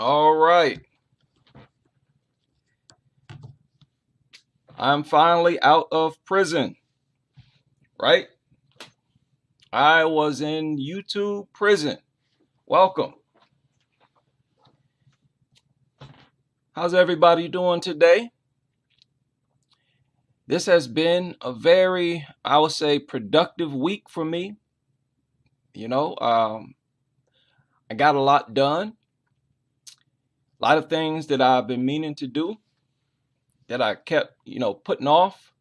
All right. I'm finally out of prison, right? I was in YouTube prison. Welcome. How's everybody doing today? This has been a very, I would say, productive week for me. You know, I got a lot done. A lot of things that I've been meaning to do that I kept, putting off.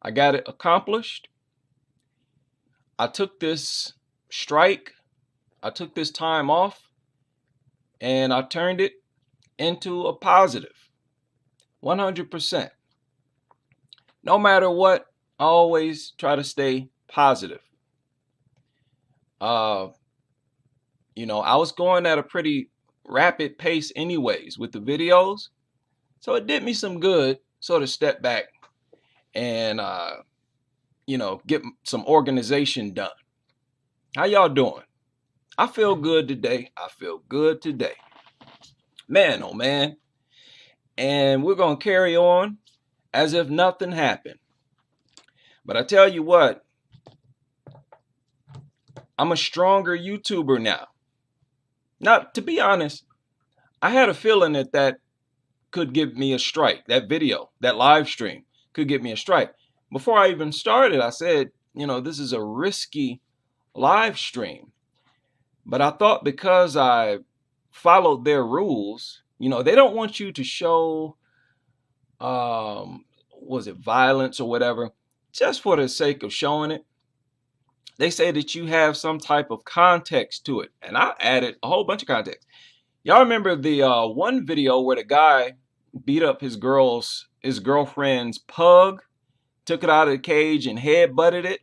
I got it accomplished. I took this strike, I took this time off, and I turned it into a positive 100%. No matter what, I always try to stay positive. Uh, I was going at a pretty rapid pace anyways with the videos. So it did me some good sort of step back and get some organization done. How y'all doing? I feel good today. I feel good today. Man, oh man. And we're going to carry on as if nothing happened. But I tell you what, I'm a stronger YouTuber now. Now, to be honest, I had a feeling that could give me a strike. That video, that live stream could give me a strike. Before I even started, I said, this is a risky live stream. But I thought because I followed their rules, they don't want you to show, was it violence or whatever, just for the sake of showing it. They say that you have some type of context to it. And I added a whole bunch of context. Y'all remember the one video where the guy beat up his girlfriend's pug, took it out of the cage and head-butted it?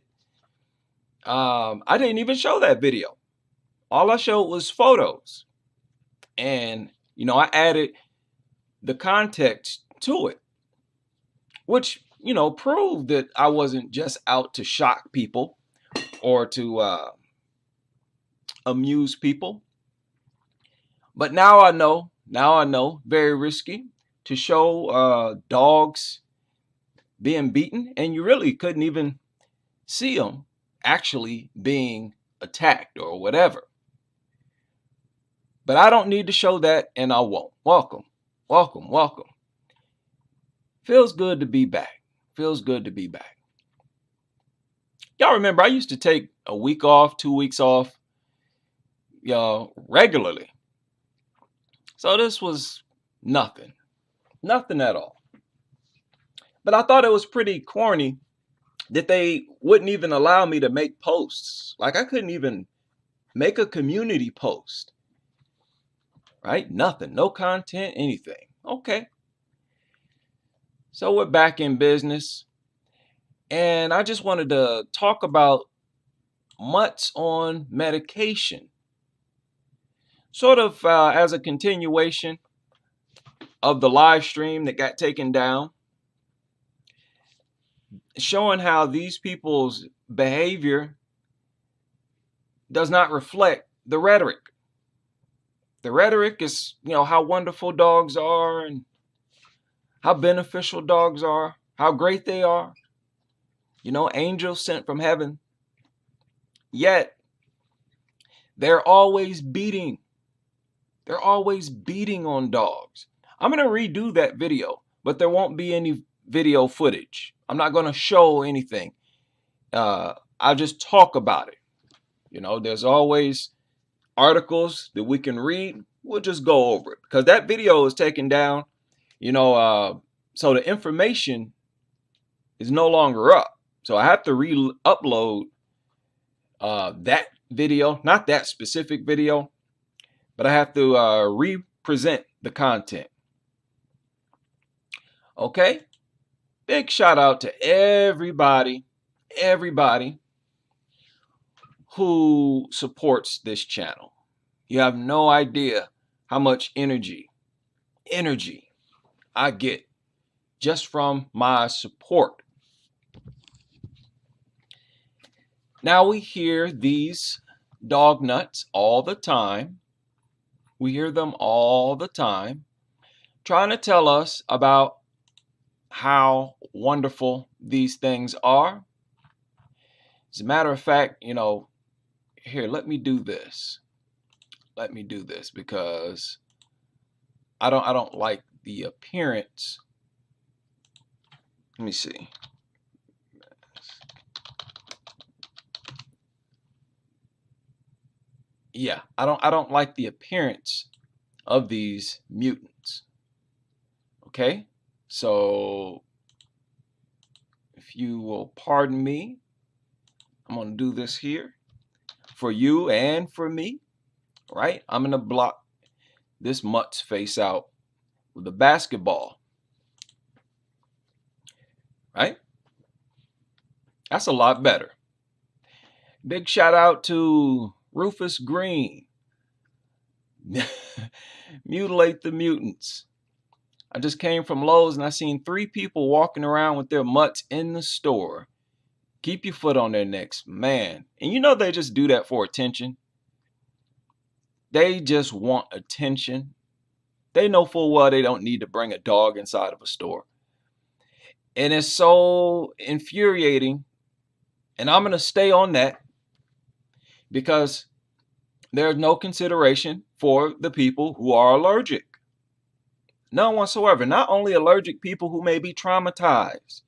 I didn't even show that video. All I showed was photos. And, I added the context to it, which, proved that I wasn't just out to shock people or to amuse people. But now I know, very risky to show dogs being beaten, and you really couldn't even see them actually being attacked or whatever. But I don't need to show that, and I won't. Welcome, welcome, welcome. Feels good to be back. Feels good to be back. Y'all remember I used to take a week off, 2 weeks off, regularly. So this was nothing at all. But I thought it was pretty corny that they wouldn't even allow me to make posts. Like I couldn't even make a community post, right? Nothing, no content, anything. Okay. So we're back in business. And I just wanted to talk about Mutts on medication. Sort of as a continuation of the live stream that got taken down, showing how these people's behavior does not reflect the rhetoric. The rhetoric is, how wonderful dogs are and how beneficial dogs are, how great they are. Angels sent from heaven. Yet, they're always beating. They're always beating on dogs. I'm going to redo that video, but there won't be any video footage. I'm not going to show anything. I'll just talk about it. There's always articles that we can read. We'll just go over it because that video is taken down, so the information is no longer up. So I have to re-upload that video, not that specific video, but I have to re-present the content. Okay? Big shout out to everybody who supports this channel. You have no idea how much energy I get just from my support. Now we hear these dog nuts all the time We hear them all the time trying to tell us about how wonderful these things are. As a matter of fact, here, let me do this. Let me do this because I don't like the appearance. Let me see. Yeah, I don't like the appearance of these mutants. Okay? So if you will pardon me, I'm going to do this here for you and for me, right? I'm going to block this mutt's face out with a basketball, right? That's a lot better. Big shout out to Rufus Green. Mutilate the mutants. I just came from Lowe's and I seen 3 people walking around with their mutts in the store. Keep your foot on their necks, man. And they just do that for attention. They just want attention. They know full well they don't need to bring a dog inside of a store. And it's so infuriating. And I'm going to stay on that because there's no consideration for the people who are allergic. None whatsoever. Not only allergic people who may be traumatized,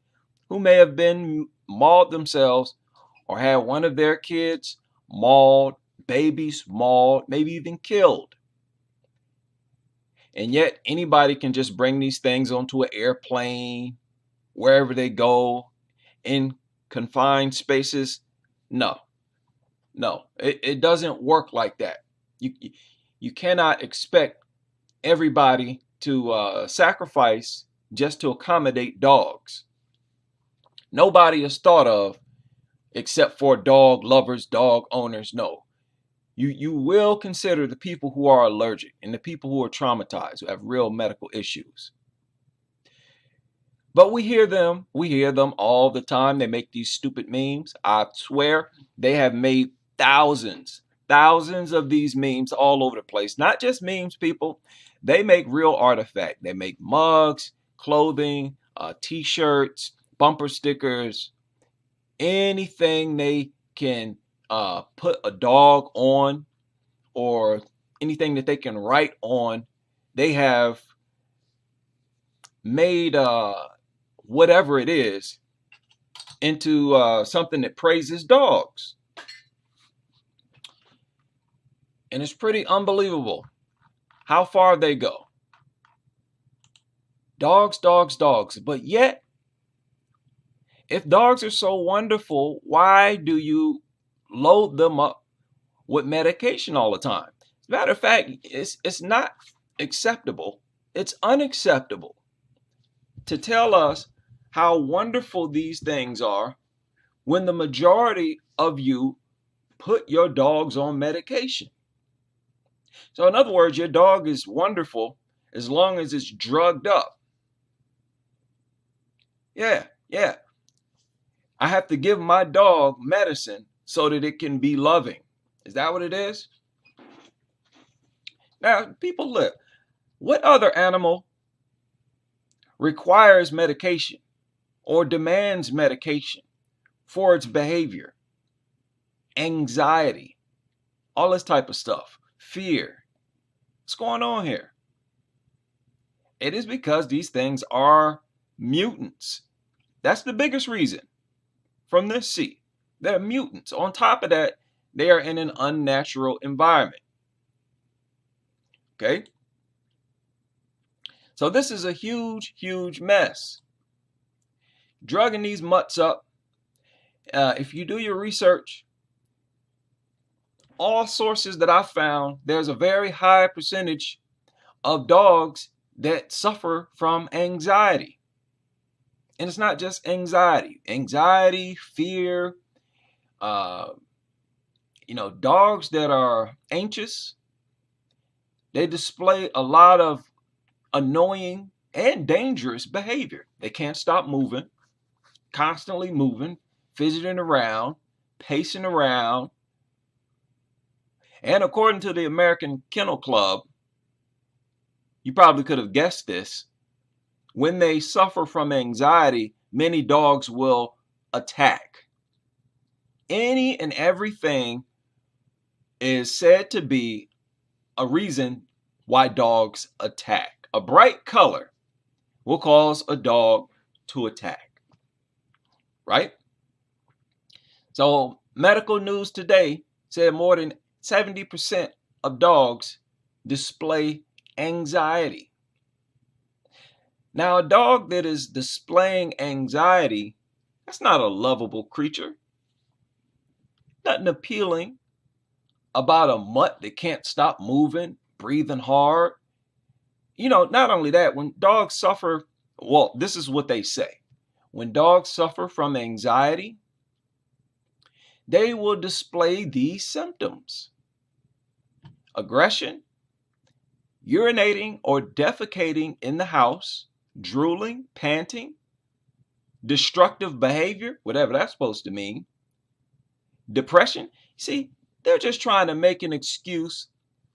who may have been mauled themselves or had one of their kids mauled, babies mauled, maybe even killed. And yet anybody can just bring these things onto an airplane, wherever they go, in confined spaces. No, it doesn't work like that. You cannot expect everybody to sacrifice just to accommodate dogs. Nobody is thought of except for dog lovers, dog owners. No, you will consider the people who are allergic and the people who are traumatized, who have real medical issues. But we hear them all the time. They make these stupid memes. I swear they have made thousands of these memes all over the place. Not just memes, people. They make real artifact. They make mugs, clothing, t-shirts, bumper stickers, anything they can put a dog on or anything that they can write on. They have made whatever it is into something that praises dogs. And it's pretty unbelievable how far they go. Dogs, dogs, dogs. But yet, if dogs are so wonderful, why do you load them up with medication all the time? As a matter of fact, it's not acceptable. It's unacceptable to tell us how wonderful these things are when the majority of you put your dogs on medication. So in other words, your dog is wonderful as long as it's drugged up. Yeah. I have to give my dog medicine so that it can be loving. Is that what it is? Now, people, look, what other animal requires medication or demands medication for its behavior, anxiety, all this type of stuff, fear? What's going on here? It is because these things are mutants. That's the biggest reason from this seat. They're mutants. On top of that, they are in an unnatural environment. Okay? So this is a huge, huge mess. Drugging these mutts up. If you do your research, all sources that I found, there's a very high percentage of dogs that suffer from anxiety. And it's not just anxiety. Anxiety, fear, dogs that are anxious, they display a lot of annoying and dangerous behavior. They can't stop moving, constantly moving, fidgeting around, pacing around. And according to the American Kennel Club, you probably could have guessed this. When they suffer from anxiety, many dogs will attack. Any and everything is said to be a reason why dogs attack. A bright color will cause a dog to attack, right? So medical news today said more than 70% of dogs display anxiety. Now, a dog that is displaying anxiety, that's not a lovable creature. Nothing appealing about a mutt that can't stop moving, breathing hard. Not only that, when dogs suffer, well, this is what they say. When dogs suffer from anxiety, they will display these symptoms: aggression, urinating or defecating in the house, drooling, panting, destructive behavior, whatever that's supposed to mean, depression. See, they're just trying to make an excuse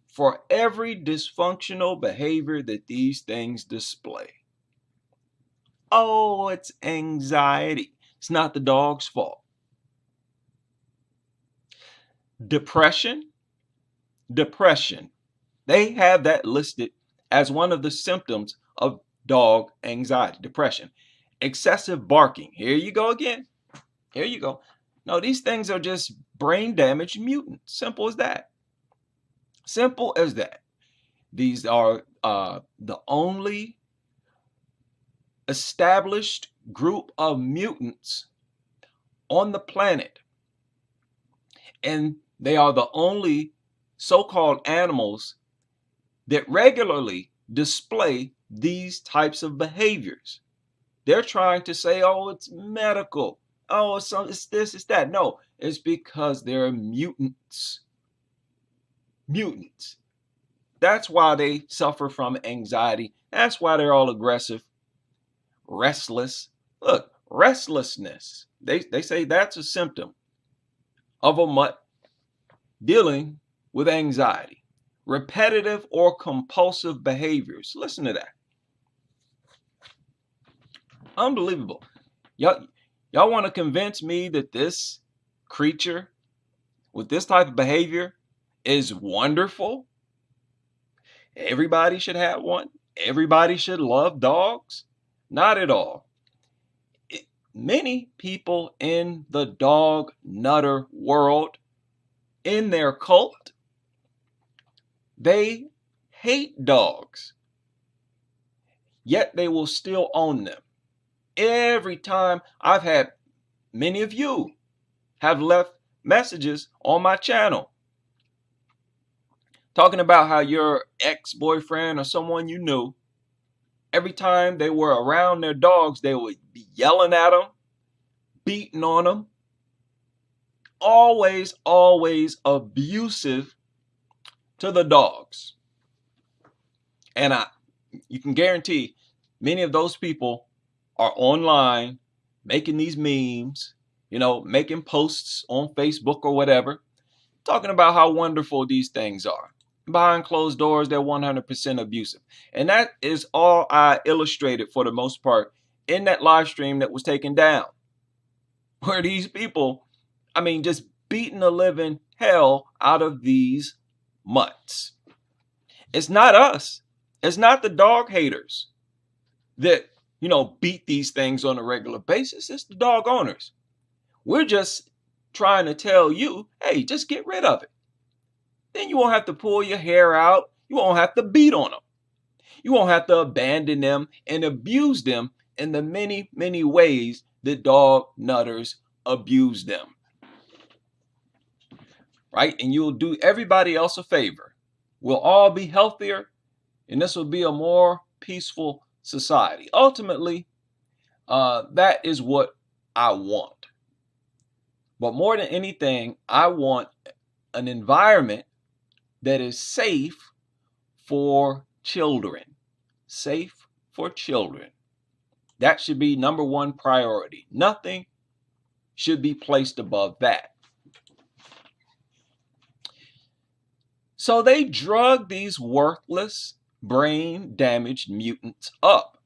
for every dysfunctional behavior that these things display. Oh, it's anxiety. It's not the dog's fault. Depression. They have that listed as one of the symptoms of dog anxiety, depression. Excessive barking. Here you go again. Here you go. No, these things are just brain damaged mutants. Simple as that. Simple as that. These are the only established group of mutants on the planet. And they are the only so-called animals that regularly display these types of behaviors. They're trying to say, oh, it's medical. Oh, it's this, it's that. No, it's because they're mutants. Mutants. That's why they suffer from anxiety. That's why they're all aggressive, restless. Look, restlessness. They say that's a symptom of a mutt dealing with anxiety. Repetitive or compulsive behaviors. Listen to that. Unbelievable. Y'all want to convince me that this creature with this type of behavior is wonderful? Everybody should have one. Everybody should love dogs? Not at all. Many people in the dog nutter world, in their cult, they hate dogs, yet they will still own them. Every time I've had, many of you have left messages on my channel talking about how your ex-boyfriend or someone you knew, every time they were around their dogs, they would be yelling at them, beating on them, always abusive to the dogs. And you can guarantee many of those people are online making these memes, making posts on Facebook or whatever, talking about how wonderful these things are. Behind closed doors, they're 100% abusive. And that is all I illustrated for the most part in that live stream that was taken down, where these people, just beating the living hell out of these mutts. It's not us. It's not the dog haters that, beat these things on a regular basis. It's the dog owners. We're just trying to tell you, hey, just get rid of it. Then you won't have to pull your hair out. You won't have to beat on them. You won't have to abandon them and abuse them in the many, many ways that dog nutters abuse them. Right? And you'll do everybody else a favor. We'll all be healthier, and this will be a more peaceful society. Ultimately, that is what I want. But more than anything, I want an environment that is safe for children. Safe for children. That should be number one priority. Nothing should be placed above that. So they drug these worthless, brain damaged mutants up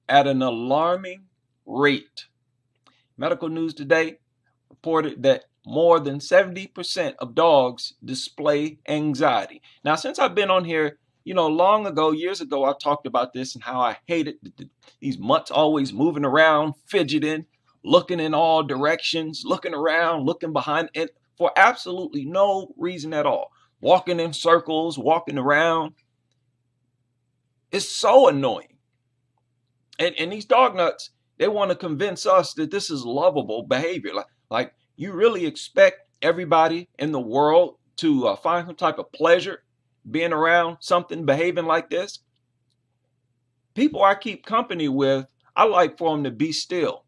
at an alarming rate. Medical News Today reported that more than 70% of dogs display anxiety. Now, since I've been on here, long ago, years ago, I talked about this and how I hated these mutts always moving around, fidgeting, looking in all directions, looking around, looking behind, and for absolutely no reason at all. Walking in circles, walking around. It's so annoying. And these dog nuts, they want to convince us that this is lovable behavior. Like you really expect everybody in the world to find some type of pleasure being around something behaving like this? People I keep company with, I like for them to be still.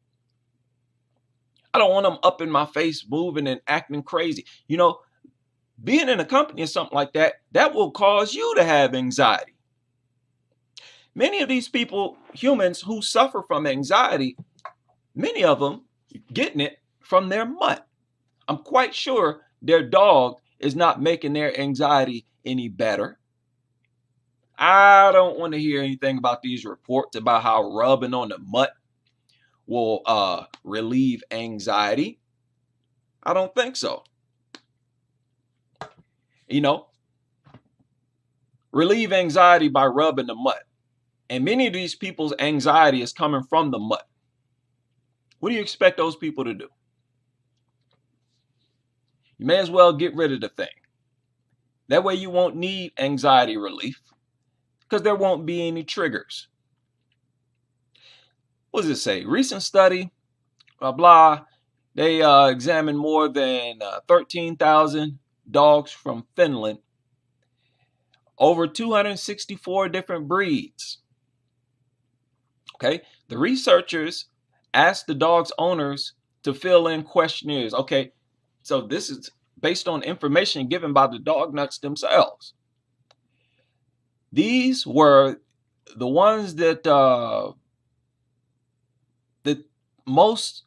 I don't want them up in my face moving and acting crazy. Being in a company or something like that, that will cause you to have anxiety. Many of these people, humans who suffer from anxiety, many of them getting it from their mutt. I'm quite sure their dog is not making their anxiety any better. I don't want to hear anything about these reports about how rubbing on the mutt will relieve anxiety. I don't think so. Relieve anxiety by rubbing the mutt. And many of these people's anxiety is coming from the mutt. What do you expect those people to do? You may as well get rid of the thing. That way you won't need anxiety relief because there won't be any triggers. What does it say? Recent study, blah, blah. They examined more than 13,000 dogs from Finland, over 264 different breeds. Okay, the researchers asked the dog's owners to fill in questionnaires. Okay, so this is based on information given by the dog nuts themselves. These were the ones that most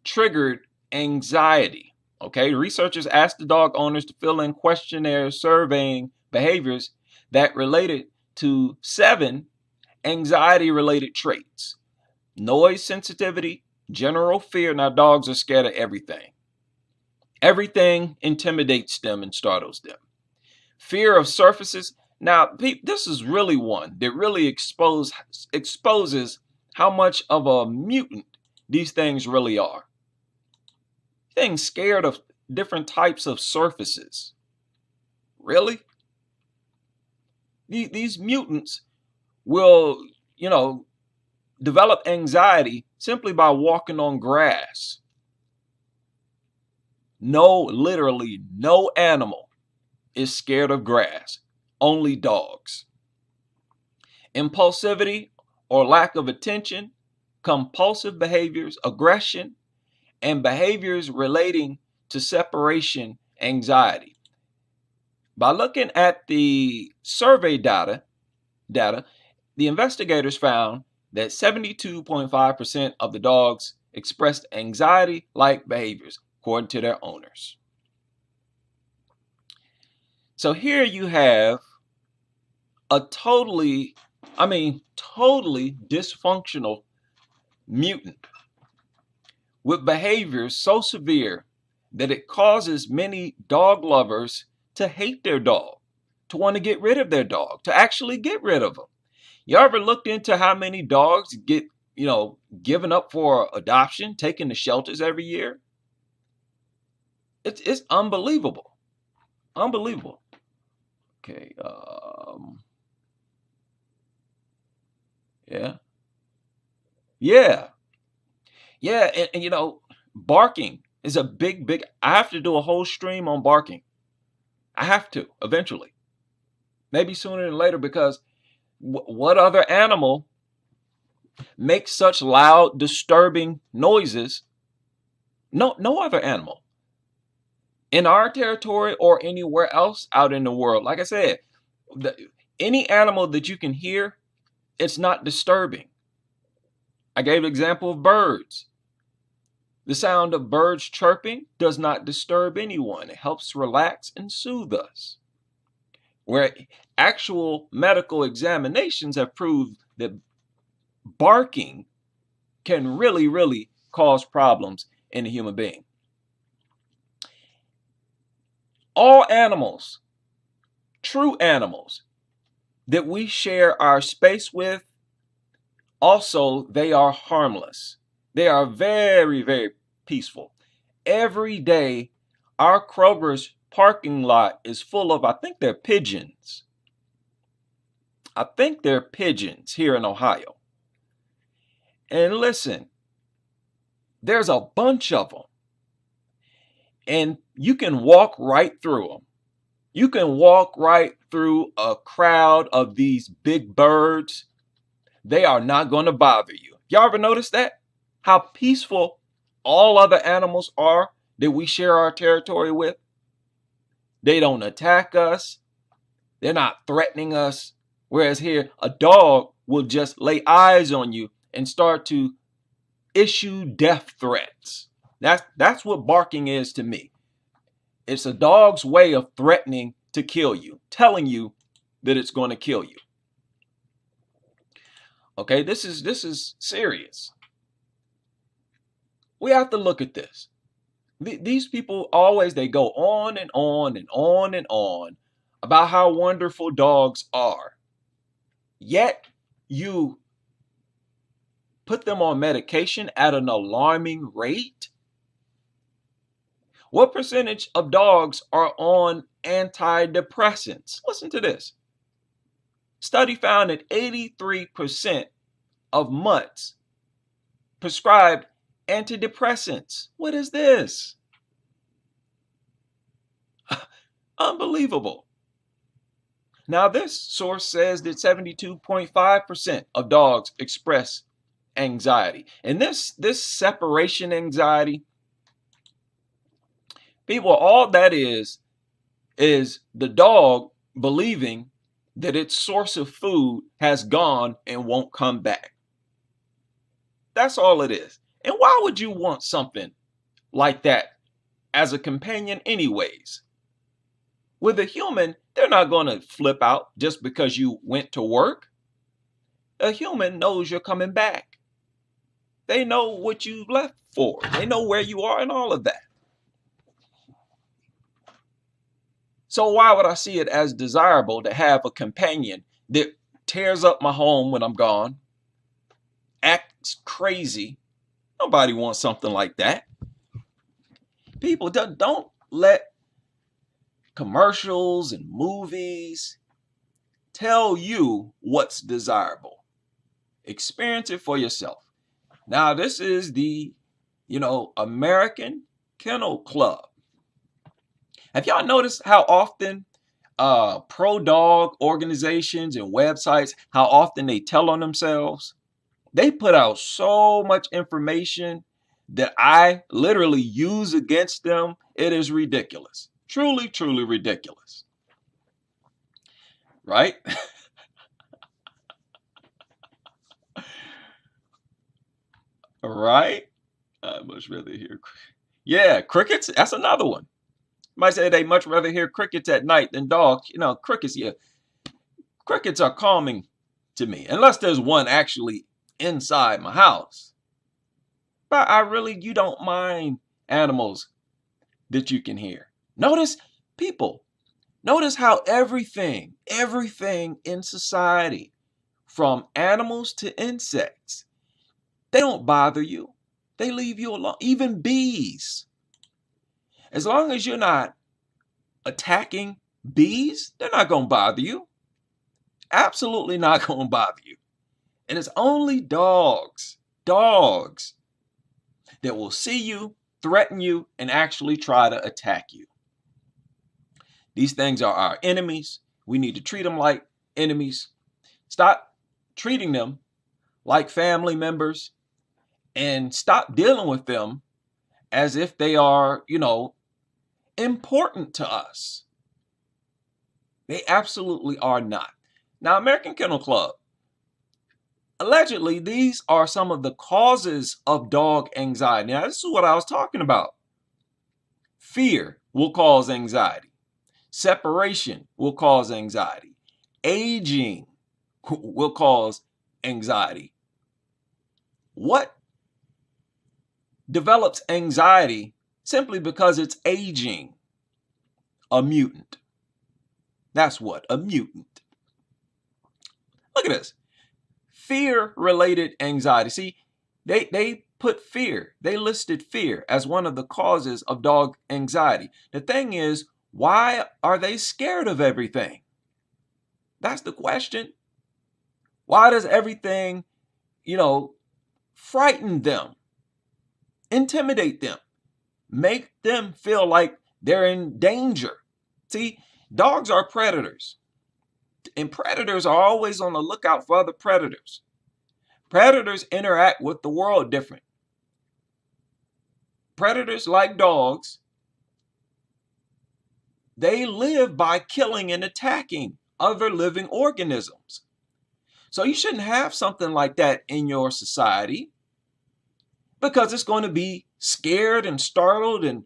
triggered anxiety. Okay, researchers asked the dog owners to fill in questionnaires surveying behaviors that related to 7 anxiety-related traits: noise sensitivity, general fear. Now, dogs are scared of everything. Everything intimidates them and startles them. Fear of surfaces. Now, this is really one that really exposes how much of a mutant these things really are. Things scared of different types of surfaces. Really? These mutants will, develop anxiety simply by walking on grass. Literally no animal is scared of grass, only dogs. Impulsivity or lack of attention, compulsive behaviors, aggression, and behaviors relating to separation anxiety. By looking at the survey data, the investigators found that 72.5% of the dogs expressed anxiety-like behaviors, according to their owners. So here you have a totally dysfunctional mutant with behaviors so severe that it causes many dog lovers to hate their dog, to want to get rid of their dog, to actually get rid of them. You ever looked into how many dogs get, given up for adoption, taken to shelters every year? It's unbelievable. Unbelievable. Okay. Yeah. And barking is a big. I have to do a whole stream on barking. I have to eventually, maybe sooner than later, because what other animal makes such loud, disturbing noises? No other animal in our territory or anywhere else out in the world. Like I said, any animal that you can hear, it's not disturbing. I gave an example of birds. The sound of birds chirping does not disturb anyone. It helps relax and soothe us. where actual medical examinations have proved that barking can really, really cause problems in a human being. All animals, true animals that we share our space with, also, they are harmless. They are very, very peaceful. Every day, our Kroger's parking lot is full of, I think they're pigeons. I think they're pigeons here in Ohio. And listen, there's a bunch of them. And you can walk right through them. You can walk right through a crowd of these big birds. They are not going to bother you. Y'all ever notice that? How peaceful all other animals are that we share our territory with? They don't attack us. They're not threatening us. Whereas here, a dog will just lay eyes on you and start to issue death threats. That's what barking is to me. It's a dog's way of threatening to kill you, telling you that it's going to kill you. Okay, this is serious. We have to look at this. These people always, they go on and on and on and on about how wonderful dogs are. Yet you put them on medication at an alarming rate. What percentage of dogs are on antidepressants? Listen to this. Study found that 83% of mutts prescribed antidepressants. What is this? Unbelievable. Now, this source says that 72.5% of dogs express anxiety. And this separation anxiety, people, all that is the dog believing that its source of food has gone and won't come back. That's all it is. And why would you want something like that as a companion anyways? With a human, they're not going to flip out just because you went to work. A human knows you're coming back. They know what you left for. They know where you are and all of that. So why would I see it as desirable to have a companion that tears up my home when I'm gone, acts crazy? Nobody wants something like that. People, don't let commercials and movies tell you what's desirable. Experience it for yourself. Now, this is the, American Kennel Club. Have y'all noticed how often pro-dog organizations and websites, how often they tell on themselves? They put out so much information that I literally use against them. It is ridiculous. Truly, truly ridiculous. Right? Right? I much rather hear. Yeah, crickets. That's another one. Might say they much rather hear crickets at night than dogs. Crickets. Yeah, crickets are calming to me, unless there's one actually inside my house. But you don't mind animals that you can hear. Notice how everything in society, from animals to insects, they don't bother you. They leave you alone. Even bees. As long as you're not attacking bees, they're not going to bother you. Absolutely not going to bother you. And it's only dogs that will see you, threaten you, and actually try to attack you. These things are our enemies. We need to treat them like enemies. Stop treating them like family members and stop dealing with them as if they are, important to us. They absolutely are not. Now, American Kennel Club, allegedly, these are some of the causes of dog anxiety. Now, this is what I was talking about. Fear will cause anxiety. Separation will cause anxiety. Aging will cause anxiety. What develops anxiety simply because it's aging? A mutant. That's what, a mutant. Look at this. Fear-related anxiety. See, they put fear. They listed fear as one of the causes of dog anxiety. The thing is, why are they scared of everything? That's the question. Why does everything, frighten them, intimidate them, make them feel like they're in danger? See, dogs are predators, and predators are always on the lookout for other predators. Predators interact with the world different. Predators, like dogs, they live by killing and attacking other living organisms. So you shouldn't have something like that in your society, because it's going to be scared and startled and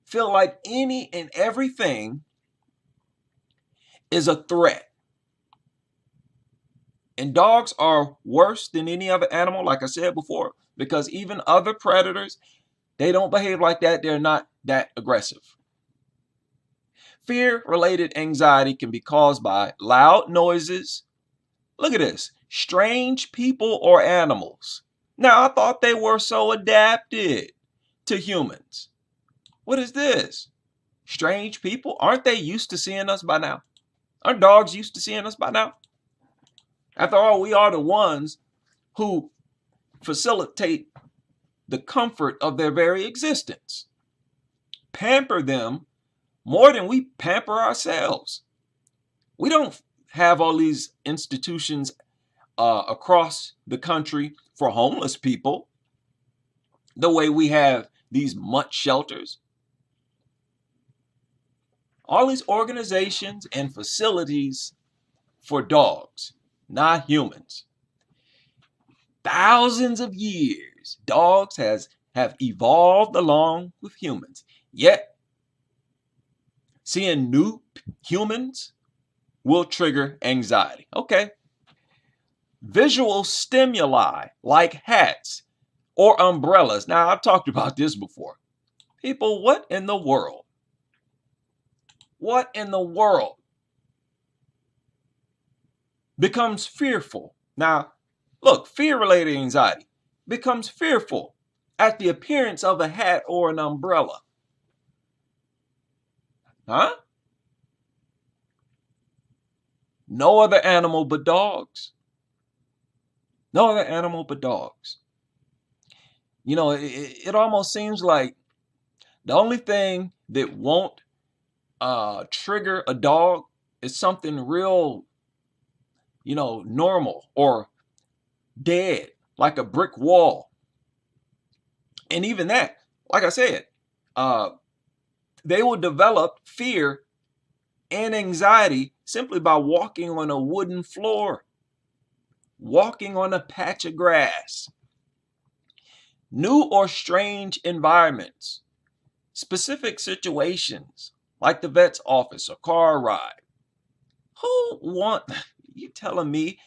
feel like any and everything is a threat. And dogs are worse than any other animal, like I said before, because even other predators, they don't behave like that. They're not that aggressive. Fear-related anxiety can be caused by loud noises. Look at this. Strange people or animals. Now, I thought they were so adapted to humans. What is this? Strange people? Aren't they used to seeing us by now? Aren't dogs used to seeing us by now? After all, we are the ones who facilitate the comfort of their very existence. Pamper them more than we pamper ourselves. We don't have all these institutions across the country for homeless people the way we have these mutt shelters. All these organizations and facilities for dogs, not humans. Thousands of years, dogs have evolved along with humans. Yet, seeing new humans will trigger anxiety. Okay. Visual stimuli like hats or umbrellas. Now, I've talked about this before. People, what in the world? What in the world becomes fearful? Now, look, fear-related anxiety becomes fearful at the appearance of a hat or an umbrella. Huh? No other animal but dogs. No other animal but dogs. It almost seems like the only thing that won't trigger a dog is something real, normal or dead, like a brick wall. And even that, like I said, they will develop fear and anxiety simply by walking on a wooden floor, walking on a patch of grass. New or strange environments, specific situations like the vet's office or car ride. You telling me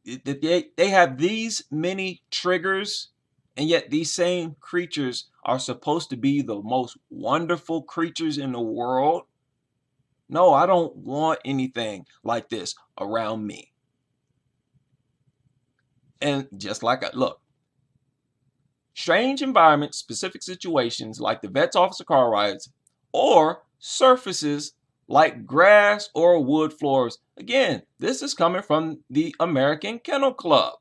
that they have these many triggers, and yet these same creatures are supposed to be the most wonderful creatures in the world? No, I don't want anything like this around me. And just like look, strange environments, specific situations like the vet's office or car rides, or surfaces like grass or wood floors. Again, this is coming from the American Kennel Club,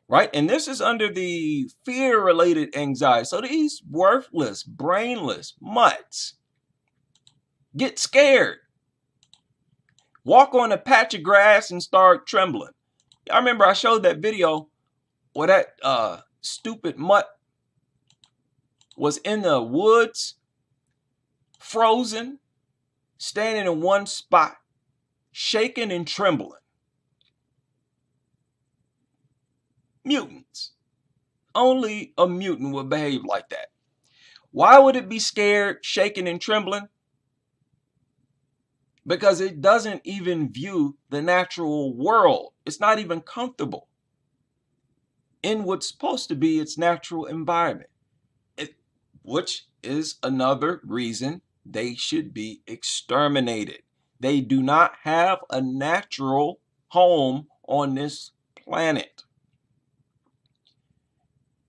right? And this is under the fear-related anxiety. So these worthless, brainless mutts get scared, walk on a patch of grass and start trembling. I remember I showed that video where that stupid mutt was in the woods, frozen, standing in one spot, shaking and trembling. Mutants. Only a mutant would behave like that. Why would it be scared, shaking, and trembling? Because it doesn't even view the natural world. It's not even comfortable in what's supposed to be its natural environment, which is another reason they should be exterminated. They do not have a natural home on this planet.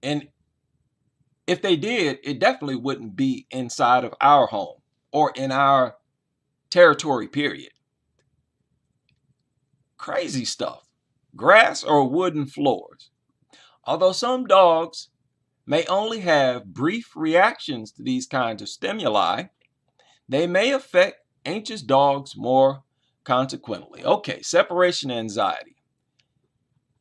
And if they did, it definitely wouldn't be inside of our home or in our territory, period. Crazy stuff. Grass or wooden floors. Although some dogs may only have brief reactions to these kinds of stimuli, they may affect anxious dogs more consequently. Okay, separation anxiety.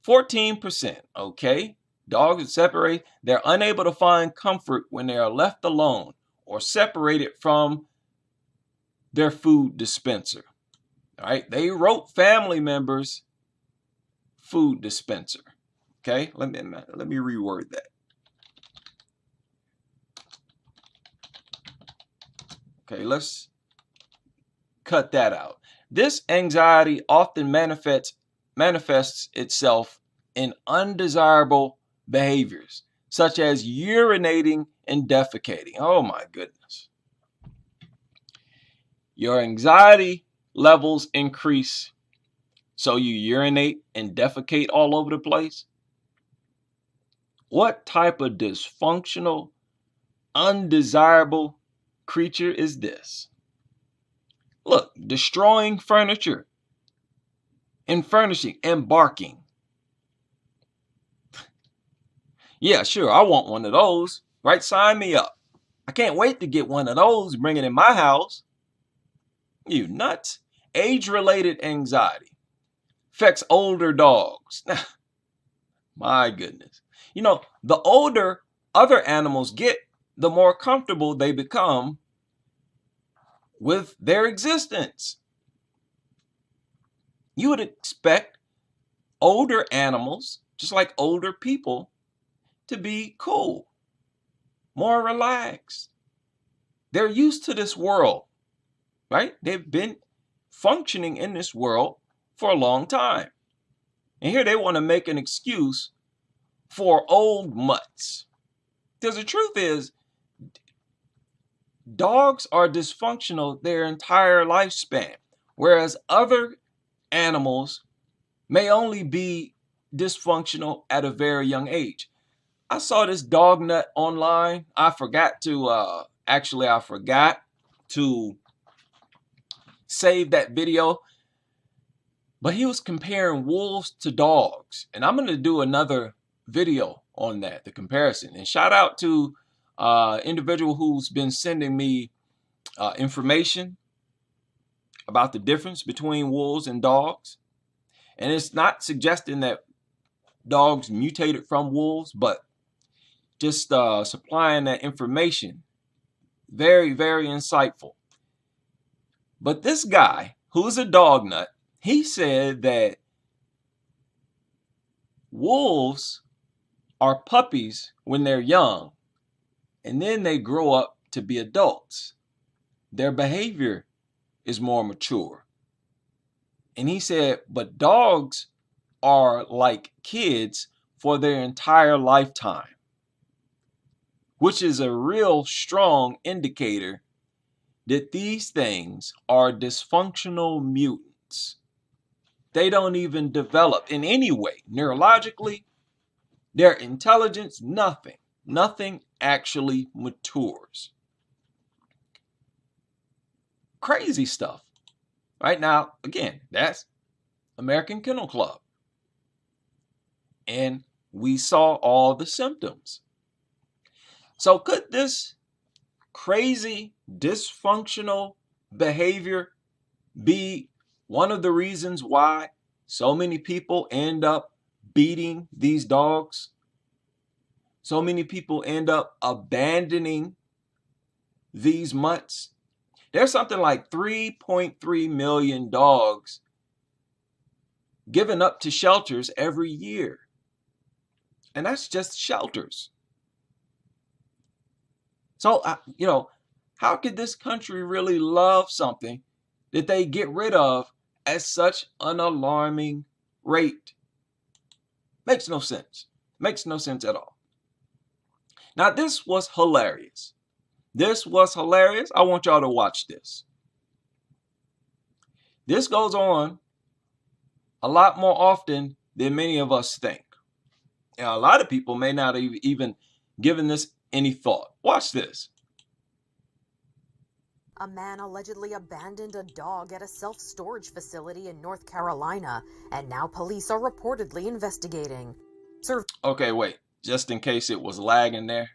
14%, okay? Dogs separate, they're unable to find comfort when they are left alone or separated from their food dispenser. All right, they wrote family members food dispenser. Okay, let me reword that. Okay, let's cut that out. This anxiety often manifests itself in undesirable behaviors, such as urinating and defecating. Oh my goodness. Your anxiety levels increase, so you urinate and defecate all over the place. What type of dysfunctional, undesirable creature is this? Look, destroying furniture and furnishing and barking. Yeah, sure, I want one of those, right? Sign me up. I can't wait to get one of those, bring it in my house. You nuts. Age-related anxiety affects older dogs. My goodness. You know, the older other animals get, the more comfortable they become with their existence. You would expect older animals, just like older people, to be cool, more relaxed. They're used to this world, right? They've been functioning in this world for a long time. And here they want to make an excuse for old mutts. Because the truth is, dogs are dysfunctional their entire lifespan, whereas other animals may only be dysfunctional at a very young age. I saw this dog nut online. I forgot to save that video, but he was comparing wolves to dogs, and I'm going to do another video on that, the comparison. And shout out to individual who's been sending me information about the difference between wolves and dogs. And it's not suggesting that dogs mutated from wolves, but just supplying that information. Very, very insightful. But this guy, who's a dog nut, he said that wolves are puppies when they're young, and then they grow up to be adults. Their behavior is more mature. And he said, but dogs are like kids for their entire lifetime, which is a real strong indicator that these things are dysfunctional mutants. They don't even develop in any way, neurologically, their intelligence, nothing actually matures. Crazy stuff. Right now, again, that's American Kennel Club. And we saw all the symptoms. So could this crazy, dysfunctional behavior be one of the reasons why so many people end up beating these dogs? So many people end up abandoning these mutts? There's something like 3.3 million dogs given up to shelters every year. And that's just shelters. So, how could this country really love something that they get rid of at such an alarming rate? Makes no sense. Makes no sense at all. Now, this was hilarious. This was hilarious. I want y'all to watch this. This goes on a lot more often than many of us think. And a lot of people may not have even given this any thought. Watch this. A man allegedly abandoned a dog at a self-storage facility in North Carolina, and now police are reportedly investigating. Okay, wait. Just in case it was lagging there,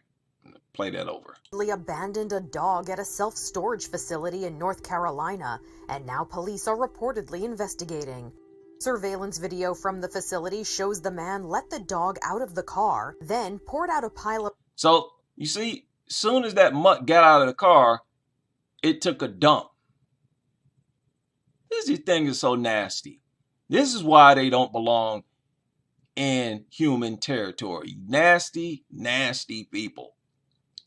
play that over. Abandoned a dog at a self-storage facility in North Carolina, and now police are reportedly investigating. Surveillance video from the facility shows the man let the dog out of the car, then poured out a pile of... So, you see, soon as that mutt got out of the car, it took a dump. This thing is so nasty. This is why they don't belong in human territory. Nasty, nasty people.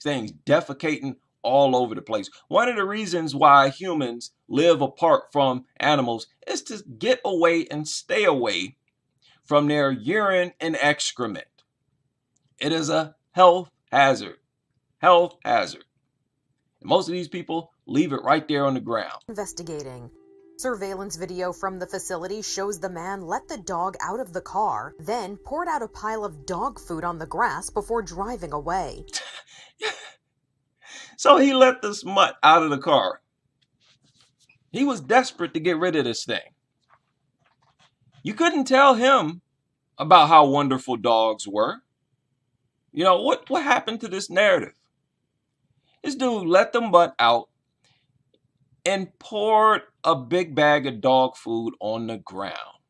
Things defecating all over the place. One of the reasons why humans live apart from animals is to get away and stay away from their urine and excrement. It is a health hazard. Health hazard. And most of these people leave it right there on the ground. Investigating. Surveillance video from the facility shows the man let the dog out of the car, then poured out a pile of dog food on the grass before driving away. So he let this mutt out of the car. He was desperate to get rid of this thing. You couldn't tell him about how wonderful dogs were. You know, what happened to this narrative? This dude let the mutt out and poured a big bag of dog food on the ground.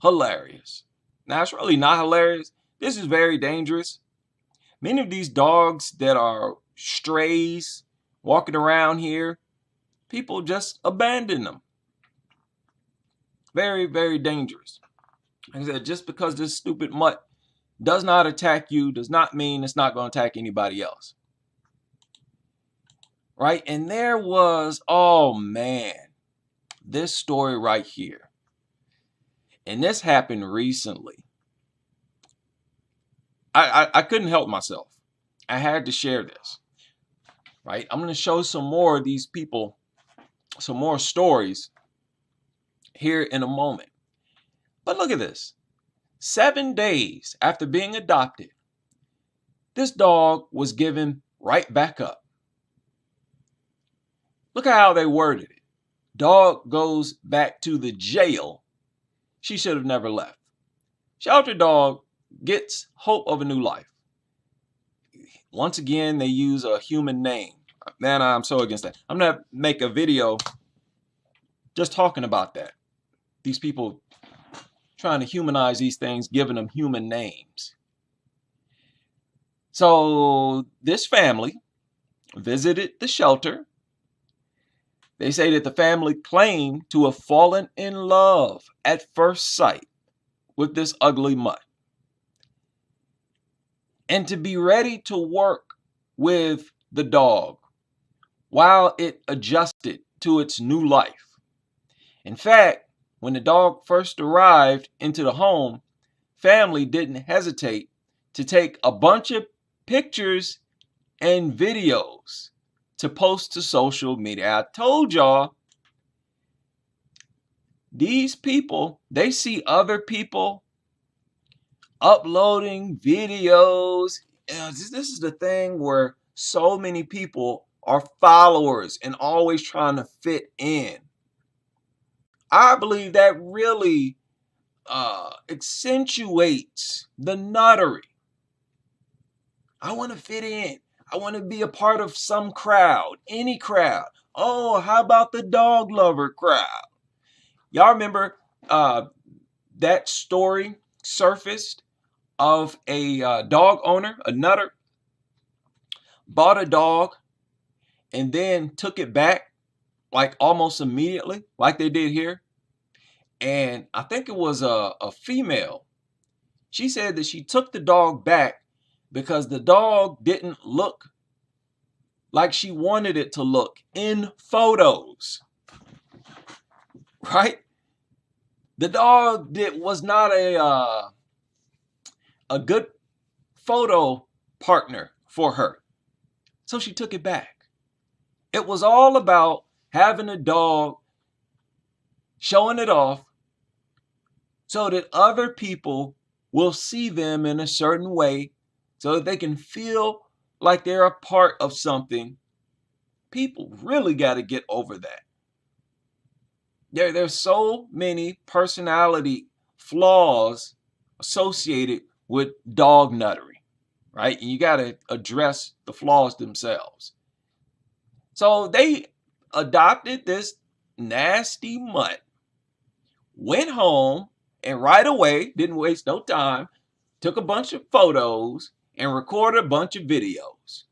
Hilarious. Now, it's really not hilarious. This is very dangerous. Many of these dogs that are strays walking around here, people just abandon them. Very, very dangerous. Like I said, just because this stupid mutt does not attack you does not mean it's not going to attack anybody else. Right? And there was, oh man, this story right here. And this happened recently. I couldn't help myself. I had to share this. Right? I'm going to show some more of these people, some more stories here in a moment. But look at this. 7 days after being adopted, this dog was given right back up. Look at how they worded it. Dog goes back to the jail she should have never left. Shelter dog gets hope of a new life. Once again, they use a human name. Man, I'm so against that. I'm going to make a video just talking about that. These people trying to humanize these things, giving them human names. So this family visited the shelter. They say that the family claimed to have fallen in love at first sight with this ugly mutt, and to be ready to work with the dog while it adjusted to its new life. In fact, when the dog first arrived into the home, family didn't hesitate to take a bunch of pictures and videos to post to social media. I told y'all, these people, they see other people uploading videos. This is the thing where so many people are followers and always trying to fit in. I believe that really accentuates the nuttery. I want to fit in. I want to be a part of some crowd, any crowd. Oh, how about the dog lover crowd? Y'all remember that story surfaced of a dog owner, a nutter, bought a dog and then took it back like almost immediately, like they did here. And I think it was a female. She said that she took the dog back because the dog didn't look like she wanted it to look in photos, right? The dog was not a good photo partner for her, so she took it back. It was all about having a dog, showing it off, so that other people will see them in a certain way, so that they can feel like they're a part of something. People really got to get over that. There's so many personality flaws associated with dog nuttery, right? And you got to address the flaws themselves. So they adopted this nasty mutt, went home, and right away, didn't waste no time, took a bunch of photos and recorded a bunch of videos.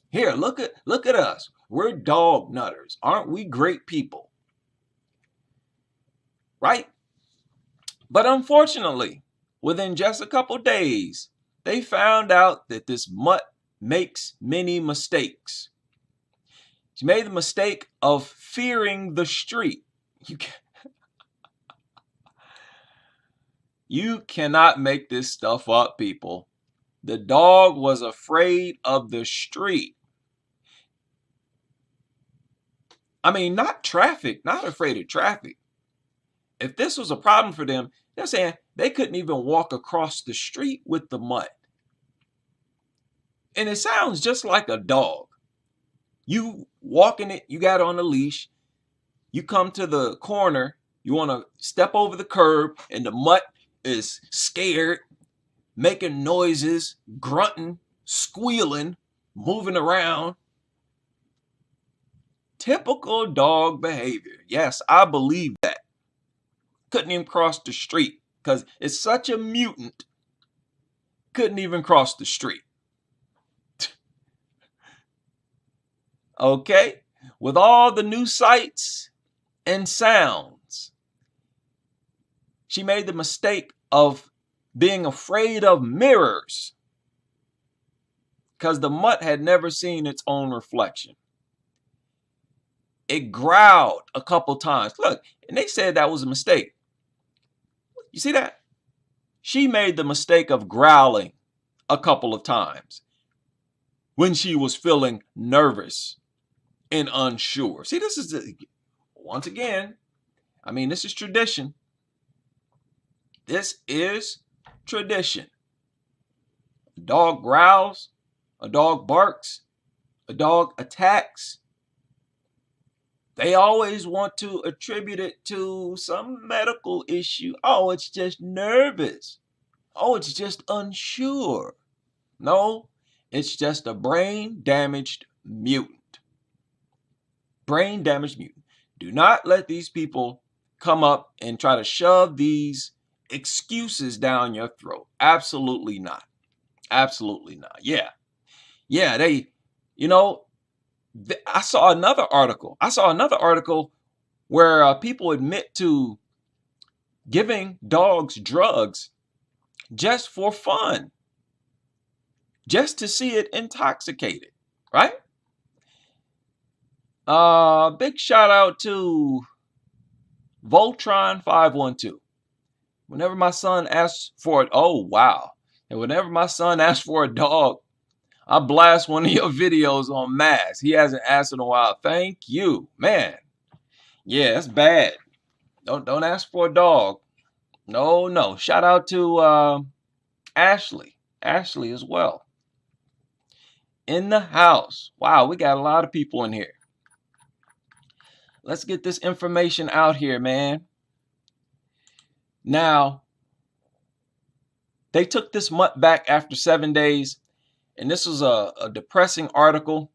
Here, look at us. We're dog nutters. Aren't we great people? Right? But unfortunately, within just a couple days, they found out that this mutt makes many mistakes. She made the mistake of fearing the street. You cannot make this stuff up, people. The dog was afraid of the street. I mean, not traffic, not afraid of traffic. If this was a problem for them, they're saying they couldn't even walk across the street with the mutt. And it sounds just like a dog. You walking it, you got on a leash, you come to the corner, you want to step over the curb, and the mutt is scared, making noises, grunting, squealing, moving around. Typical dog behavior. Yes, I believe that. Couldn't even cross the street because it's such a mutant. Couldn't even cross the street. Okay? With all the new sights and sounds, she made the mistake of being afraid of mirrors because the mutt had never seen its own reflection. It growled a couple times. Look, and they said that was a mistake. You see that? She made the mistake of growling a couple of times when she was feeling nervous and unsure. See, this is, once again, I mean, this is tradition. This is tradition. A dog growls, a dog barks, a dog attacks. They always want to attribute it to some medical issue. Oh, it's just nervous. Oh, it's just unsure. No, it's just a brain-damaged mutant. Brain-damaged mutant. Do not let these people come up and try to shove these excuses down your throat. Absolutely not. Absolutely not. Yeah, they, I saw another article. Where people admit to giving dogs drugs just for fun, just to see it intoxicated, right? Big shout out to Voltron 512. Whenever my son asks for it, oh wow! And whenever my son asks for a dog, I blast one of your videos on Mass. He hasn't asked in a while. Thank you, man. Yeah, that's bad. Don't ask for a dog. No. Shout out to Ashley as well. In the house. Wow, we got a lot of people in here. Let's get this information out here, man. Now, they took this mutt back after 7 days, and this was a depressing article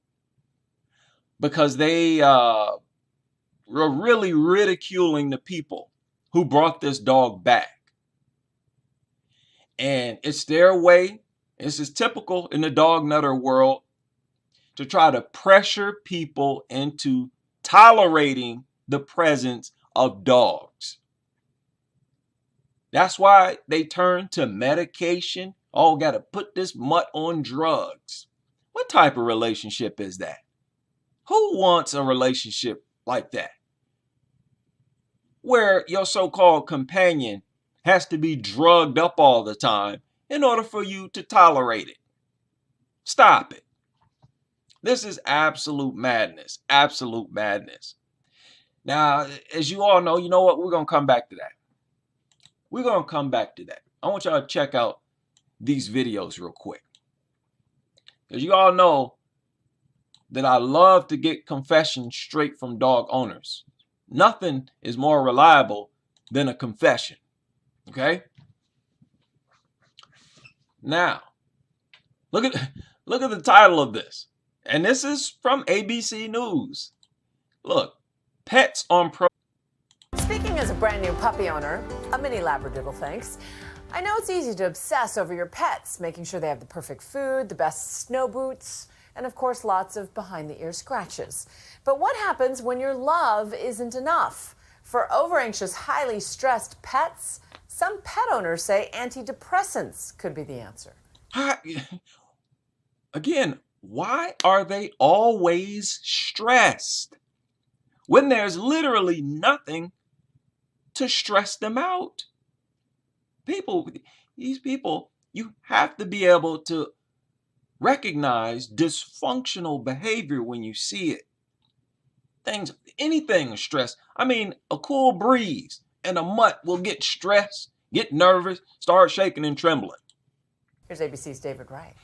because they were really ridiculing the people who brought this dog back. And it's their way, this is typical in the dog nutter world, to try to pressure people into tolerating the presence of dogs. That's why they turn to medication. Oh, got to put this mutt on drugs. What type of relationship is that? Who wants a relationship like that? Where your so-called companion has to be drugged up all the time in order for you to tolerate it. Stop it. This is absolute madness. Absolute madness. Now, as you all know, you know what? We're going to come back to that. We're going to come back to that. I want y'all to check out these videos real quick. Because you all know that I love to get confessions straight from dog owners. Nothing is more reliable than a confession. Okay? Now, look at the title of this. And this is from ABC News. Look, pets on pro. Speaking as a brand new puppy owner, a mini Labradoodle, thanks. I know it's easy to obsess over your pets, making sure they have the perfect food, the best snow boots, and of course lots of behind-the-ear scratches. But what happens when your love isn't enough? For over-anxious, highly stressed pets, some pet owners say antidepressants could be the answer. Again, why are they always stressed when there's literally nothing to stress them out? These people, you have to be able to recognize dysfunctional behavior when you see it. Anything is stress. I mean, a cool breeze and a mutt will get stressed, get nervous, start shaking and trembling. Here's ABC's David Wright.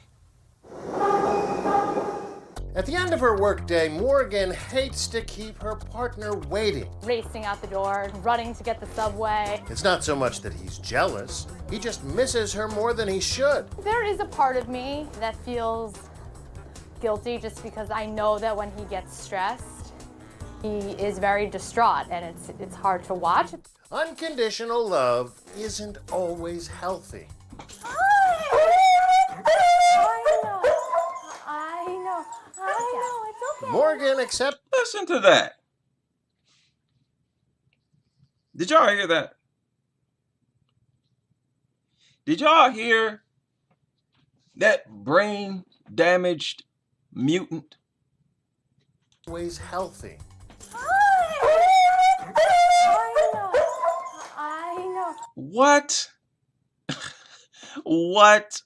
At the end of her workday, Morgan hates to keep her partner waiting. Racing out the door, running to get the subway. It's not so much that he's jealous, he just misses her more than he should. There is a part of me that feels guilty just because I know that when he gets stressed, he is very distraught and it's hard to watch. Unconditional love isn't always healthy. I know, it's okay. Morgan accepts. Listen to that. Did y'all hear that? Did y'all hear that brain damaged mutant? Always healthy. I know. What? What?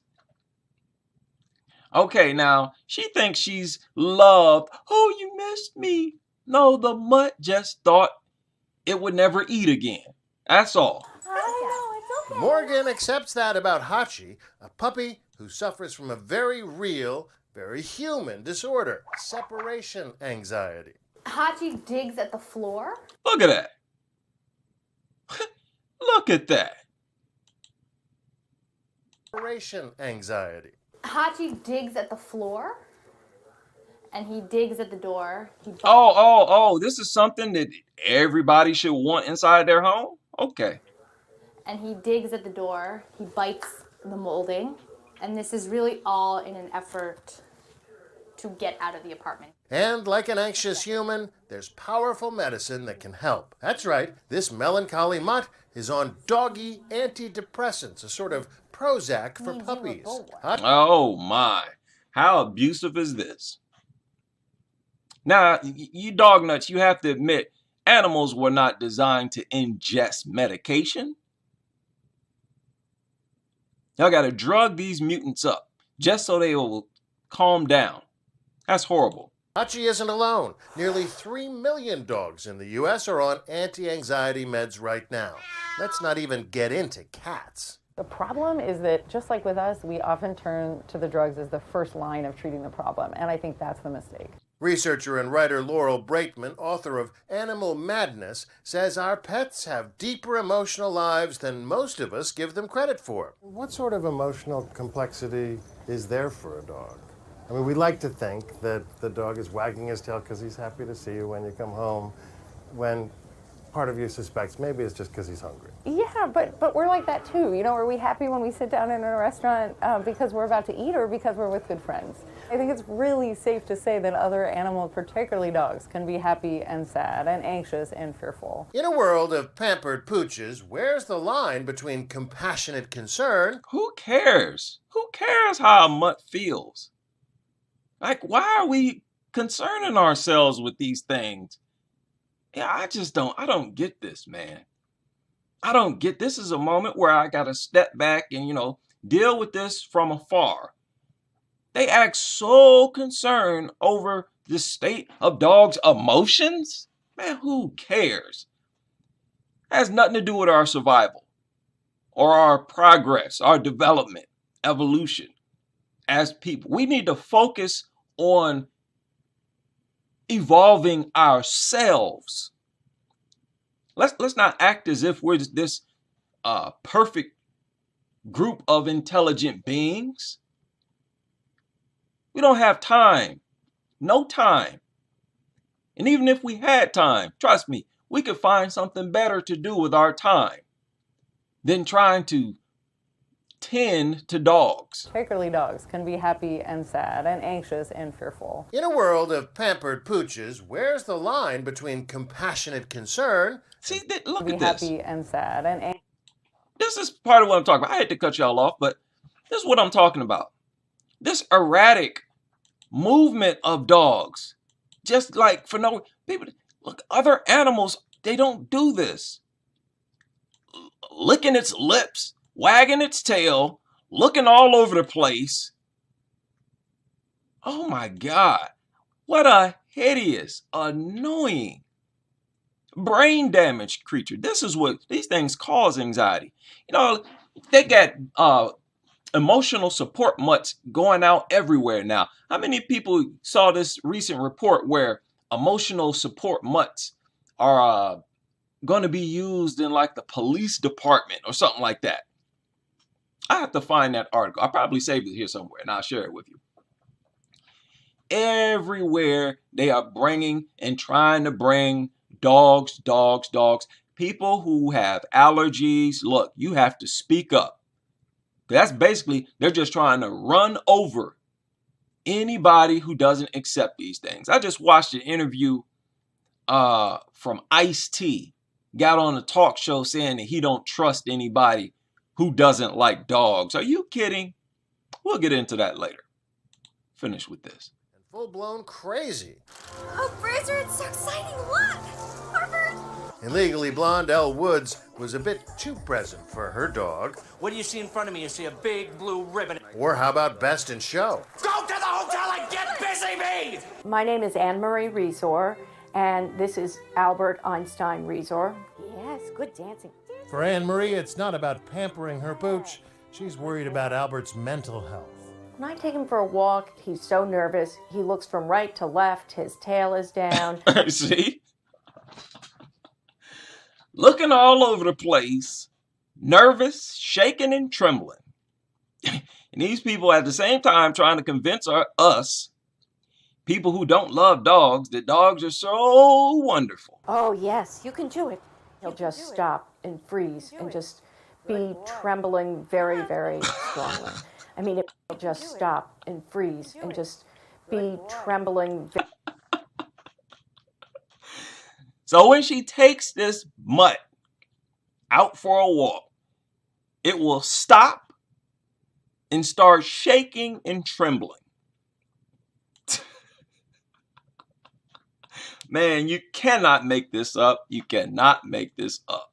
Okay, now, she thinks she's loved. Oh, you missed me. No, the mutt just thought it would never eat again. That's all. I know, it's okay. Morgan accepts that about Hachi, a puppy who suffers from a very real, very human disorder, separation anxiety. Hachi digs at the floor. Look at that. Look at that. Separation anxiety. Hachi digs at the floor, and he digs at the door. Oh, this is something that everybody should want inside their home? Okay. And he digs at the door, he bites the molding, and this is really all in an effort to get out of the apartment. And like an anxious human, there's powerful medicine that can help. That's right, this melancholy mutt is on doggy antidepressants, a sort of Prozac for puppies. Oh my, how abusive is this? Now, you dog nuts, you have to admit, animals were not designed to ingest medication. Y'all got to drug these mutants up just so they will calm down. That's horrible. Hachi isn't alone. Nearly 3 million dogs in the U.S. are on anti-anxiety meds right now. Let's not even get into cats. The problem is that, just like with us, we often turn to the drugs as the first line of treating the problem, and I think that's the mistake. Researcher and writer Laurel Braitman, author of Animal Madness, says our pets have deeper emotional lives than most of us give them credit for. What sort of emotional complexity is there for a dog? I mean, we like to think that the dog is wagging his tail because he's happy to see you when you come home, when part of you suspects maybe it's just because he's hungry. Yeah, but we're like that too. You know, are we happy when we sit down in a restaurant because we're about to eat or because we're with good friends? I think it's really safe to say that other animals, particularly dogs, can be happy and sad and anxious and fearful. In a world of pampered pooches, where's the line between compassionate concern? Who cares? Who cares how a mutt feels? Like, why are we concerning ourselves with these things. Yeah, I don't get this, man. I don't get this. Is a moment where I got to step back and, deal with this from afar. They act so concerned over the state of dogs' emotions. Man, who cares? It has nothing to do with our survival or our progress, our development, evolution as people. We need to focus on evolving ourselves. Let's not act as if we're this perfect group of intelligent beings. We don't have time. No time. And even if we had time, trust me, we could find something better to do with our time than trying to tend to dogs. Particularly dogs can be happy and sad and anxious and fearful. In a world of pampered pooches, where's the line between compassionate concern? See, look Be at this. happy and sad and This is part of what I'm talking about. I hate to cut y'all off, but this is what I'm talking about. This erratic movement of dogs. Just like for no people. Look, other animals, they don't do this. Licking its lips, wagging its tail, looking all over the place. Oh my God. What a hideous, annoying, brain damaged creature. This is what these things cause anxiety. They got emotional support mutts going out everywhere now. How many people saw this recent report where emotional support mutts are going to be used in like the police department or something like that? I have to find that article. I'll probably save it here somewhere and I'll share it with you. Everywhere they are bringing and trying to bring dogs. People who have allergies, look, you have to speak up. That's basically, they're just trying to run over anybody who doesn't accept these things. I just watched an interview from Ice-T. Got on a talk show saying that he don't trust anybody who doesn't like dogs. Are you kidding? We'll get into that later. Finish with this. And full-blown crazy. Oh, Fraser, it's so exciting. Look! Harvard! In Legally Blonde, Elle Woods was a bit too present for her dog. What do you see in front of me? You see a big blue ribbon. Or how about Best in Show? Go to the hotel and get busy, bee! My name is Anne-Marie Resor, and this is Albert Einstein Resor. Yes, good dancing. For Anne-Marie, it's not about pampering her pooch. She's worried about Albert's mental health. When I take him for a walk, he's so nervous. He looks from right to left. His tail is down. See? Looking all over the place, nervous, shaking, and trembling. And these people at the same time trying to convince us, people who don't love dogs, that dogs are so wonderful. Oh, yes, you can do it. He'll just stop and freeze and just be trembling very, very strongly. I mean, he'll just stop and freeze and just be trembling. So when she takes this mutt out for a walk, it will stop and start shaking and trembling. Man, you cannot make this up. You cannot make this up.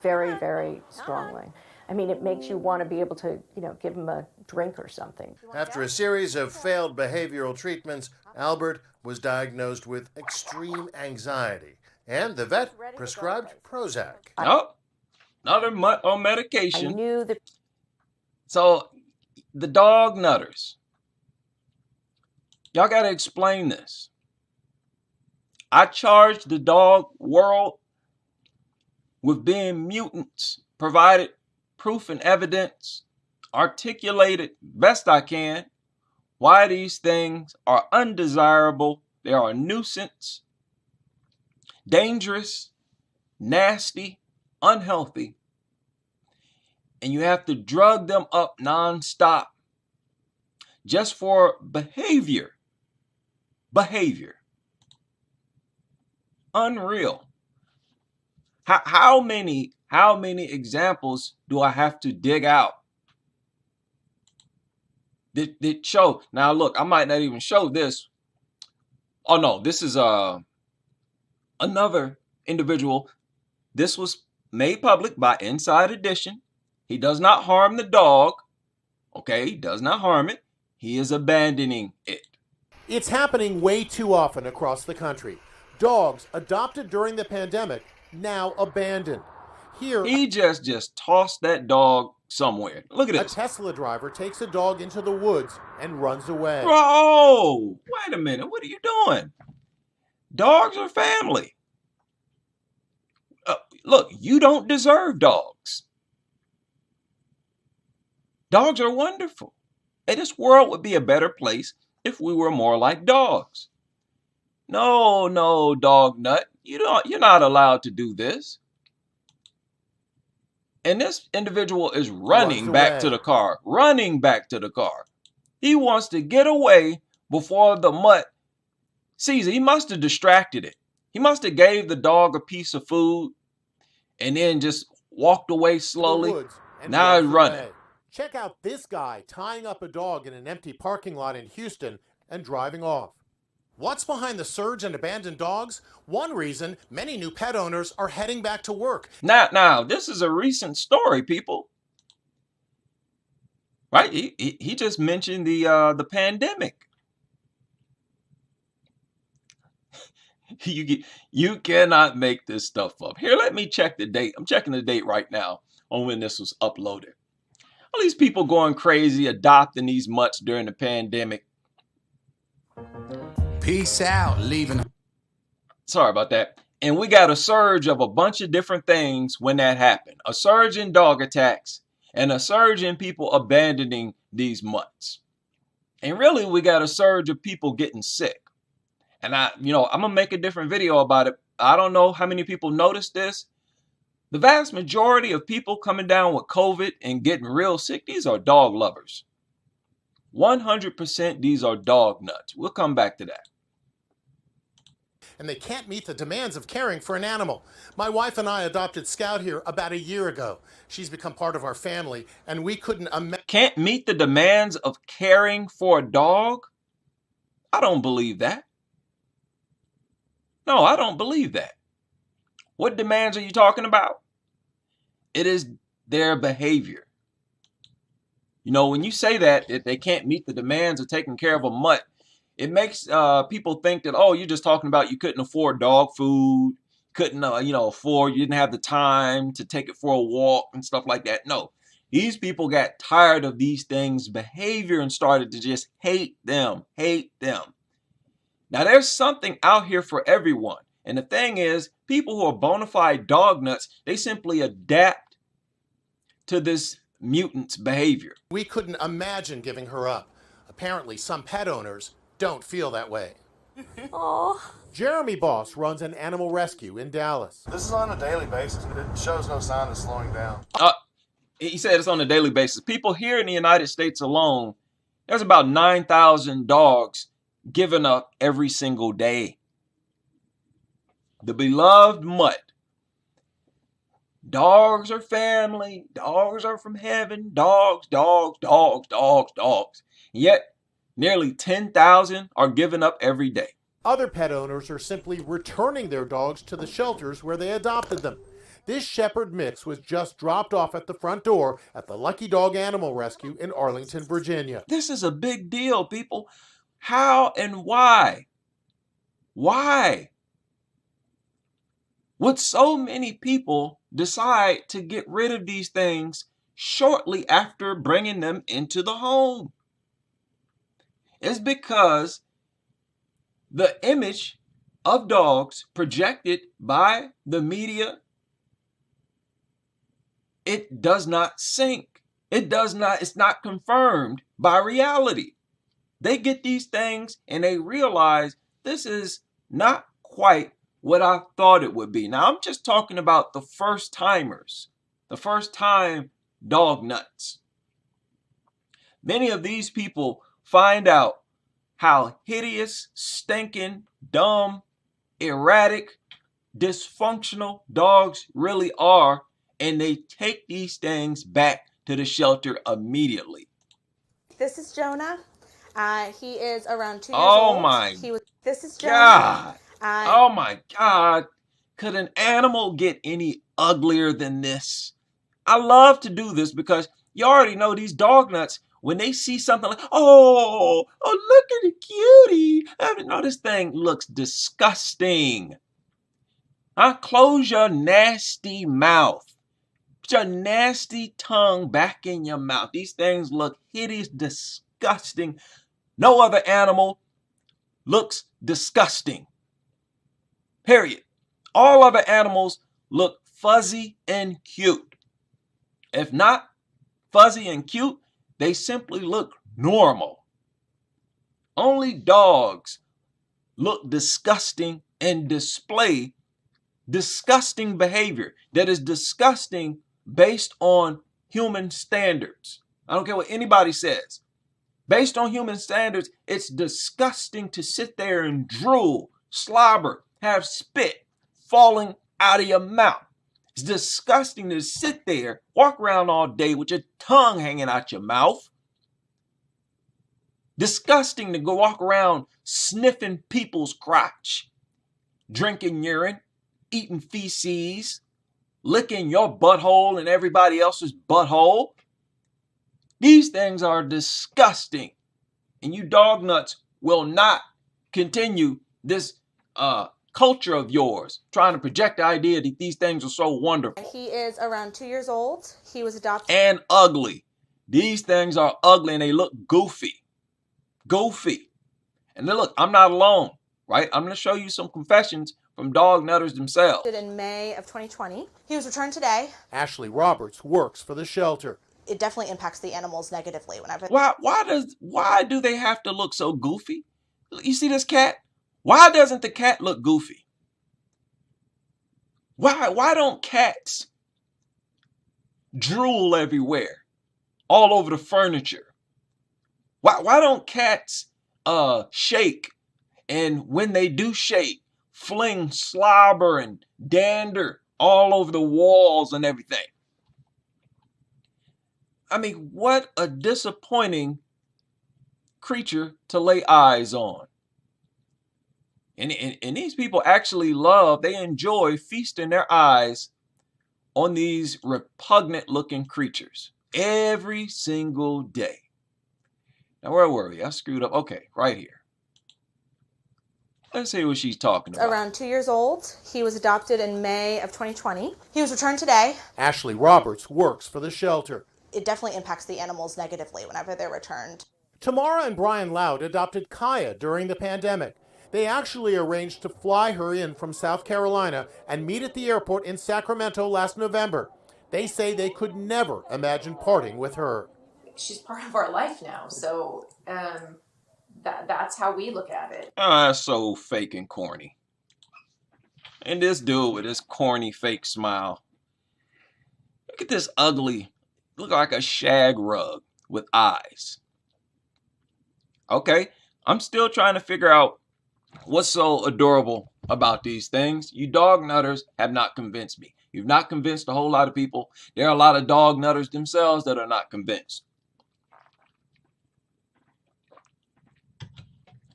Very, very strongly. I mean, it makes you want to be able to, give him a drink or something. After a series of failed behavioral treatments, Albert was diagnosed with extreme anxiety, and the vet prescribed Prozac. Oh, another mutt on I medication. knew that. So, the dog nutters. Y'all got to explain this. I charged the dog world with being mutants, provided proof and evidence, articulated best I can why these things are undesirable, they are a nuisance, dangerous, nasty, unhealthy, and you have to drug them up nonstop just for behavior. Unreal. How many examples do I have to dig out? that show. Now look, I might not even show this. Oh no, this is another individual. This was made public by Inside Edition. He does not harm the dog. Okay, he does not harm it. He is abandoning it. It's happening way too often across the country. Dogs adopted during the pandemic, now abandoned. Here, he just tossed that dog somewhere. Look at this. A Tesla driver takes a dog into the woods and runs away. Bro, wait a minute. What are you doing? Dogs are family. Look, you don't deserve dogs. Dogs are wonderful. And this world would be a better place if we were more like dogs. No, dog nut. You're not allowed to do this. And this individual is running back to the car. Running back to the car. He wants to get away before the mutt sees it. He must have distracted it. He must have gave the dog a piece of food and then just walked away slowly. Now he's running. Check out this guy tying up a dog in an empty parking lot in Houston and driving off. What's behind the surge in abandoned dogs? One reason, many new pet owners are heading back to work. Now, this is a recent story, people. Right? He just mentioned the pandemic. You cannot make this stuff up. Here, let me check the date. I'm checking the date right now on when this was uploaded. All these people going crazy adopting these mutts during the pandemic. Peace out, leaving. Sorry about that. And we got a surge of a bunch of different things when that happened. A surge in dog attacks and a surge in people abandoning these mutts. And really, we got a surge of people getting sick. And I'm going to make a different video about it. I don't know how many people noticed this. The vast majority of people coming down with COVID and getting real sick, these are dog lovers. 100% these are dog nuts. We'll come back to that. And they can't meet the demands of caring for an animal. My wife and I adopted Scout here about a year ago. She's become part of our family, and we couldn't imagine. Can't meet the demands of caring for a dog? I don't believe that. No, I don't believe that. What demands are you talking about? It is their behavior. When you say that they can't meet the demands of taking care of a mutt, it makes people think that, oh, you're just talking about you couldn't afford dog food, couldn't, afford, you didn't have the time to take it for a walk and stuff like that. No, these people got tired of these things' behavior and started to just hate them. Now, there's something out here for everyone. And the thing is, people who are bona fide dog nuts, they simply adapt to this mutant's behavior. We couldn't imagine giving her up. Apparently, some pet owners don't feel that way. Oh. Jeremy Boss runs an animal rescue in Dallas. This is on a daily basis. It shows no sign of slowing down. He said it's on a daily basis. People here in the United States alone, there's about 9,000 dogs given up every single day. The beloved mutt. Dogs are family. Dogs are from heaven. Dogs. Yet, nearly 10,000 are given up every day. Other pet owners are simply returning their dogs to the shelters where they adopted them. This shepherd mix was just dropped off at the front door at the Lucky Dog Animal Rescue in Arlington, Virginia. This is a big deal, people. How and why? Why would so many people decide to get rid of these things shortly after bringing them into the home? It's because the image of dogs projected by the media, it does not sync. It's not confirmed by reality. They get these things and they realize this is not quite what I thought it would be. Now, I'm just talking about the first timers, the first time dog nuts. Many of these people find out how hideous, stinking, dumb, erratic, dysfunctional dogs really are, and they take these things back to the shelter immediately. This is Jonah. He is around 2 years Oh old. my This is Jonah. God. Oh my God. Could an animal get any uglier than this? I love to do this because you already know these dog nuts, when they see something like, oh, look at the cutie. No, this thing looks disgusting. Huh? Close your nasty mouth. Put your nasty tongue back in your mouth. These things look hideous, disgusting. No other animal looks disgusting. Period. All other animals look fuzzy and cute. If not fuzzy and cute, they simply look normal. Only dogs look disgusting and display disgusting behavior that is disgusting based on human standards. I don't care what anybody says. Based on human standards, it's disgusting to sit there and drool, slobber, have spit falling out of your mouth. It's disgusting to sit there, walk around all day with your tongue hanging out your mouth. Disgusting to go walk around sniffing people's crotch, drinking urine, eating feces, licking your butthole and everybody else's butthole. These things are disgusting. And you dog nuts will not continue this culture of yours, trying to project the idea that these things are so wonderful. He is around 2 years old. He was adopted. And ugly. These things are ugly and they look goofy. Goofy. And then look, I'm not alone, right? I'm going to show you some confessions from dog nutters themselves. In May of 2020. He was returned today. Ashley Roberts works for the shelter. It definitely impacts the animals negatively whenever. Why do they have to look so goofy? You see this cat? Why doesn't the cat look goofy? Why don't cats drool everywhere, all over the furniture? Why don't cats shake, and when they do shake, fling slobber and dander all over the walls and everything? I mean, what a disappointing creature to lay eyes on. And these people actually they enjoy feasting their eyes on these repugnant looking creatures every single day. Now, where were we? I screwed up. Okay, right here. Let's see what she's talking about. Around 2 years old. He was adopted in May of 2020. He was returned today. Ashley Roberts works for the shelter. It definitely impacts the animals negatively whenever they're returned. Tamara and Brian Loud adopted Kaya during the pandemic. They actually arranged to fly her in from South Carolina and meet at the airport in Sacramento last November. They say they could never imagine parting with her. She's part of our life now, so that's how we look at it. Oh, that's so fake and corny. And this dude with his corny fake smile. Look at this ugly, look like a shag rug with eyes. Okay, I'm still trying to figure out what's so adorable about these things. You dog nutters have not convinced me. You've not convinced a whole lot of people. There are a lot of dog nutters themselves that are not convinced.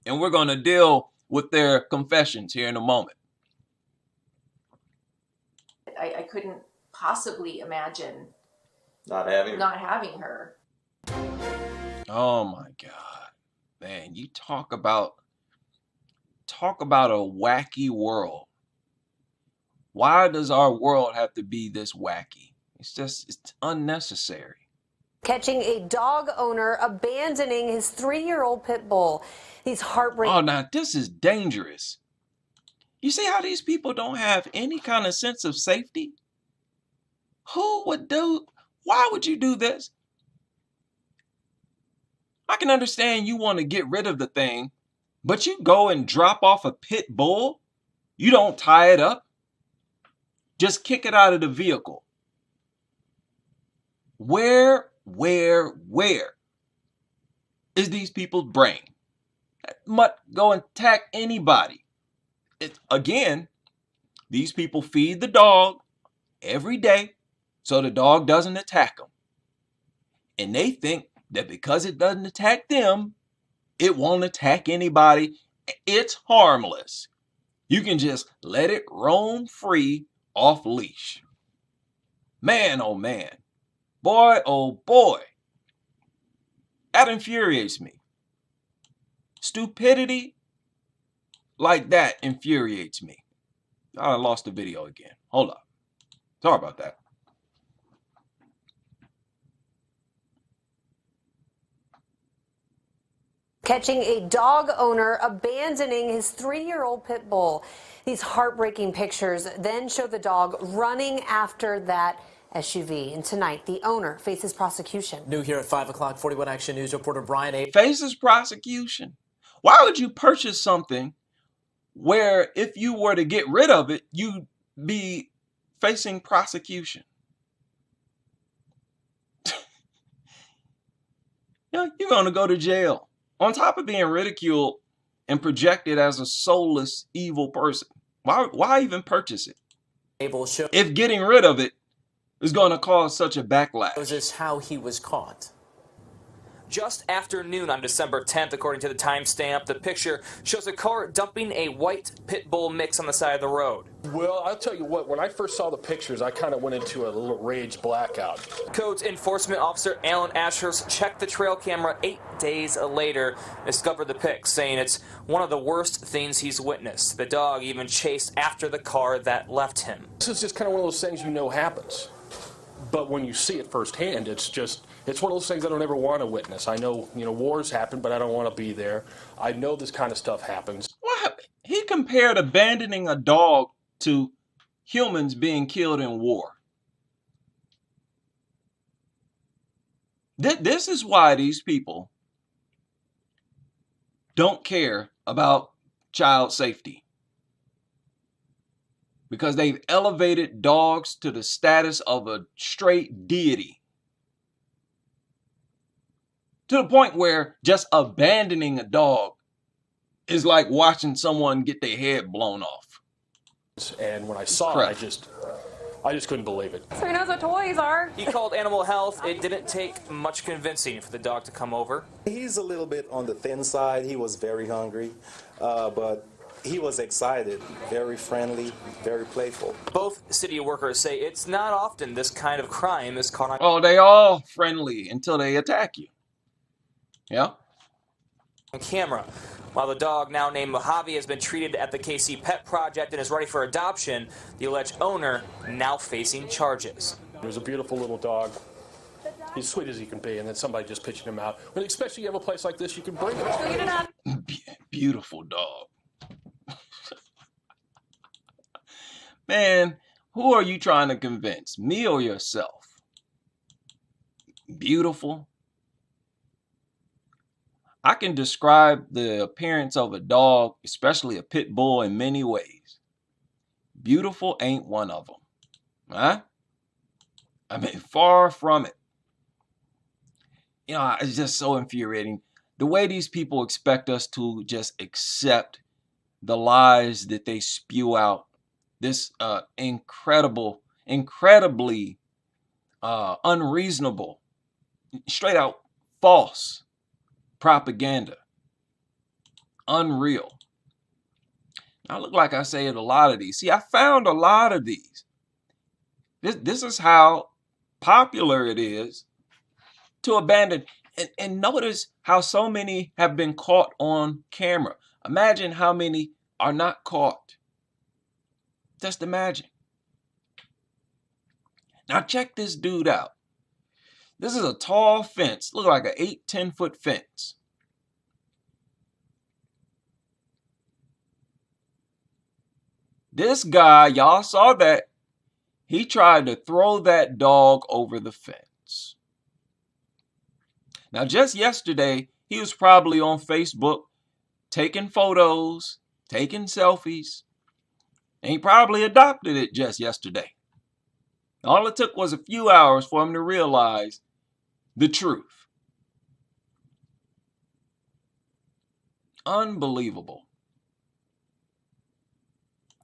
And we're going to deal with their confessions here in a moment. I couldn't possibly imagine not having her. Oh my God, man! You talk about a wacky world. Why does our world have to be this wacky? It's unnecessary. Catching a dog owner abandoning his 3-year-old pit bull. These heartbreaking. Oh, now this is dangerous. You see how these people don't have any kind of sense of safety? Why would you do this? I can understand you want to get rid of the thing, but you go and drop off a pit bull? You don't tie it up? Just kick it out of the vehicle. Where is these people's brain? Mutt go and attack anybody. Again, these people feed the dog every day so the dog doesn't attack them. And they think that because it doesn't attack them, it won't attack anybody. It's harmless. You can just let it roam free off leash. Man, oh man. Boy, oh boy. That infuriates me. Stupidity like that infuriates me. I lost the video again. Hold up. Sorry about that. Catching a dog owner abandoning his 3-year-old pit bull. These heartbreaking pictures then show the dog running after that SUV. And tonight, the owner faces prosecution. New here at 5 o'clock, 41 Action News reporter Brian A. Faces prosecution. Why would you purchase something where if you were to get rid of it, you'd be facing prosecution? You're going to go to jail. On top of being ridiculed and projected as a soulless, evil person. Why even purchase it? If getting rid of it is going to cause such a backlash. This is how he was caught. Just after noon on December 10th, according to the timestamp, the picture shows a car dumping a white pit bull mix on the side of the road. Well, I'll tell you what, when I first saw the pictures, I kind of went into a little rage blackout. Codes Enforcement Officer Alan Ashurst checked the trail camera 8 days later, discovered the pic, saying it's one of the worst things he's witnessed. The dog even chased after the car that left him. This is just kind of one of those things you know happens. But when you see it firsthand, it's one of those things I don't ever want to witness. I know, wars happen, but I don't want to be there. I know this kind of stuff happens. What? He compared abandoning a dog to humans being killed in war. This is why these people don't care about child safety. Because they've elevated dogs to the status of a straight deity. To the point where just abandoning a dog is like watching someone get their head blown off. And when I saw it, I just couldn't believe it. So he knows what toys are. He called animal health. It didn't take much convincing for the dog to come over. He's a little bit on the thin side. He was very hungry, but he was excited, very friendly, very playful. Both city workers say it's not often this kind of crime is caught on. Oh, they all friendly until they attack you. Yeah. On camera. While the dog, now named Mojave, has been treated at the KC Pet Project and is ready for adoption, the alleged owner now facing charges. He was a beautiful little dog. He's sweet as he can be, and then somebody just pitching him out. When especially you have a place like this, you can bring him. Beautiful dog. Man, who are you trying to convince? Me or yourself? Beautiful. I can describe the appearance of a dog, especially a pit bull, in many ways. Beautiful ain't one of them. Huh? I mean, far from it. It's just so infuriating. The way these people expect us to just accept the lies that they spew out. This incredibly unreasonable, straight out false propaganda. Unreal. Now, look like I say it a lot of these. See, I found a lot of these. This is how popular it is to abandon. And notice how so many have been caught on camera. Imagine how many are not caught. Just imagine. Now check this dude out. This is a tall fence. Look like an 8-10 foot fence. This guy, y'all saw that. He tried to throw that dog over the fence. Now just yesterday, he was probably on Facebook taking photos, taking selfies. And he probably adopted it just yesterday. All it took was a few hours for him to realize the truth. Unbelievable.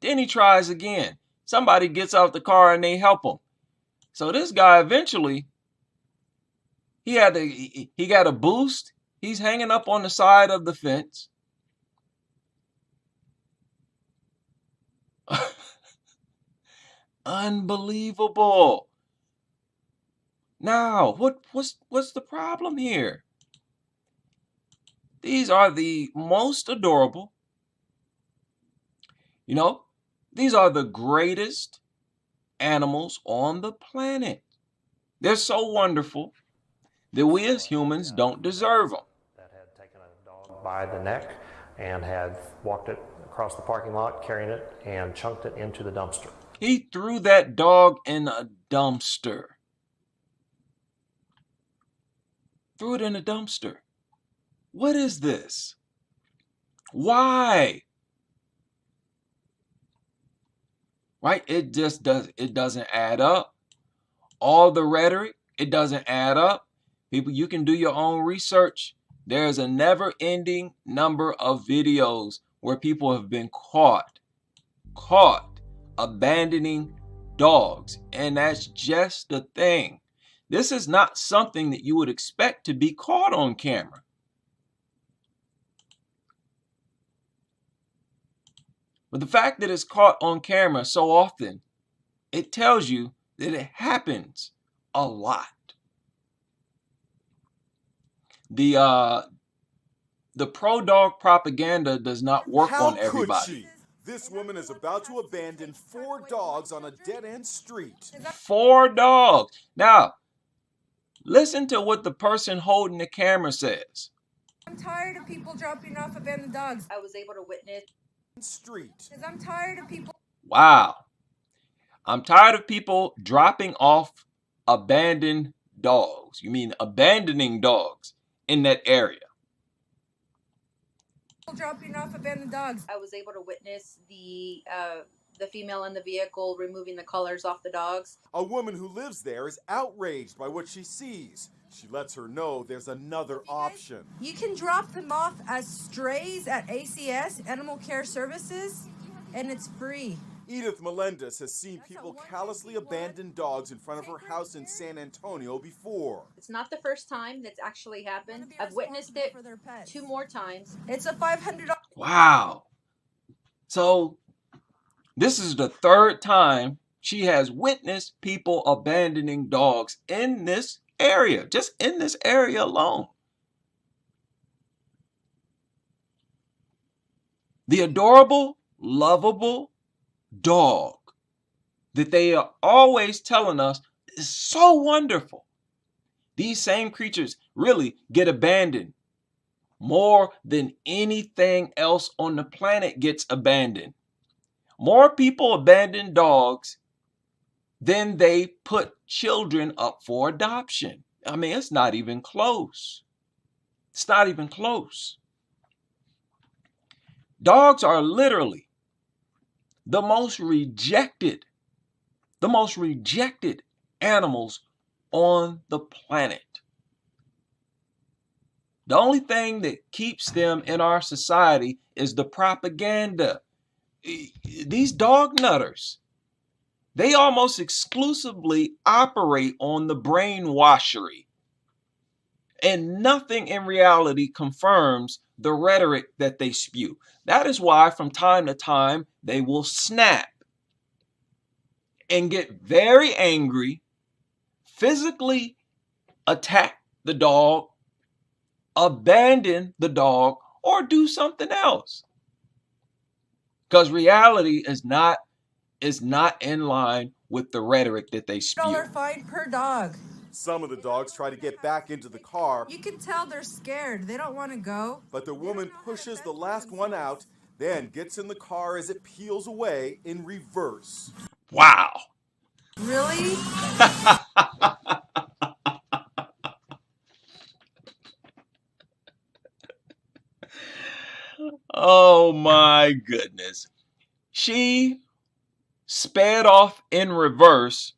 Then he tries again. Somebody gets out the car and they help him. So this guy eventually He got a boost. He's hanging up on the side of the fence. Unbelievable. Now, what's the problem here? These are the most adorable. You know, these are the greatest animals on the planet. They're so wonderful that we as humans don't deserve them. That had taken a dog by the neck and had walked it across the parking lot, carrying it, and chunked it into the dumpster. He threw that dog in a dumpster. Threw it in a dumpster. What is this? Why? Right? It doesn't add up. All the rhetoric, it doesn't add up. People, you can do your own research. There's a never-ending number of videos where people have been caught abandoning dogs. And that's just the thing. This is not something that you would expect to be caught on camera. But the fact that it's caught on camera so often, it tells you that it happens a lot. The pro-dog propaganda does not work on everybody. How could she? This woman is about to abandon 4 dogs on a dead-end street. 4 dogs. Now, listen to what the person holding the camera says. I'm tired of people dropping off abandoned dogs. I was able to witness street. Because I'm tired of people. Wow. I'm tired of people dropping off abandoned dogs. You mean abandoning dogs in that area. Dropping off abandoned dogs. I was able to witness the female in the vehicle removing the collars off the dogs. A woman who lives there is outraged by what she sees. She lets her know there's another option. You can drop them off as strays at ACS, Animal Care Services, and it's free. Edith Melendez has seen people callously abandon dogs in front of her house in San Antonio before. It's not the first time that's actually happened. I've witnessed it 2 more times. It's a $500. Wow. So this is the 3rd time she has witnessed people abandoning dogs in this area, just in this area alone. The adorable, lovable dog that they are always telling us is so wonderful. These same creatures really get abandoned more than anything else on the planet gets abandoned. More people abandon dogs than they put children up for adoption. I mean, it's not even close. It's not even close. Dogs are literally the most rejected animals on the planet. The only thing that keeps them in our society is the propaganda. These dog nutters, they almost exclusively operate on the brainwashery. And nothing in reality confirms the rhetoric that they spew. That is why from time to time they will snap and get very angry, physically attack the dog, abandon the dog, or do something else. Because reality is not in line with the rhetoric that they spew. $1 fine per dog. Some of the dogs try to get back into the car. You can tell they're scared. They don't want to go. But the woman pushes the last one out, then gets in the car as it peels away in reverse. Wow. Really? Oh my goodness. She sped off in reverse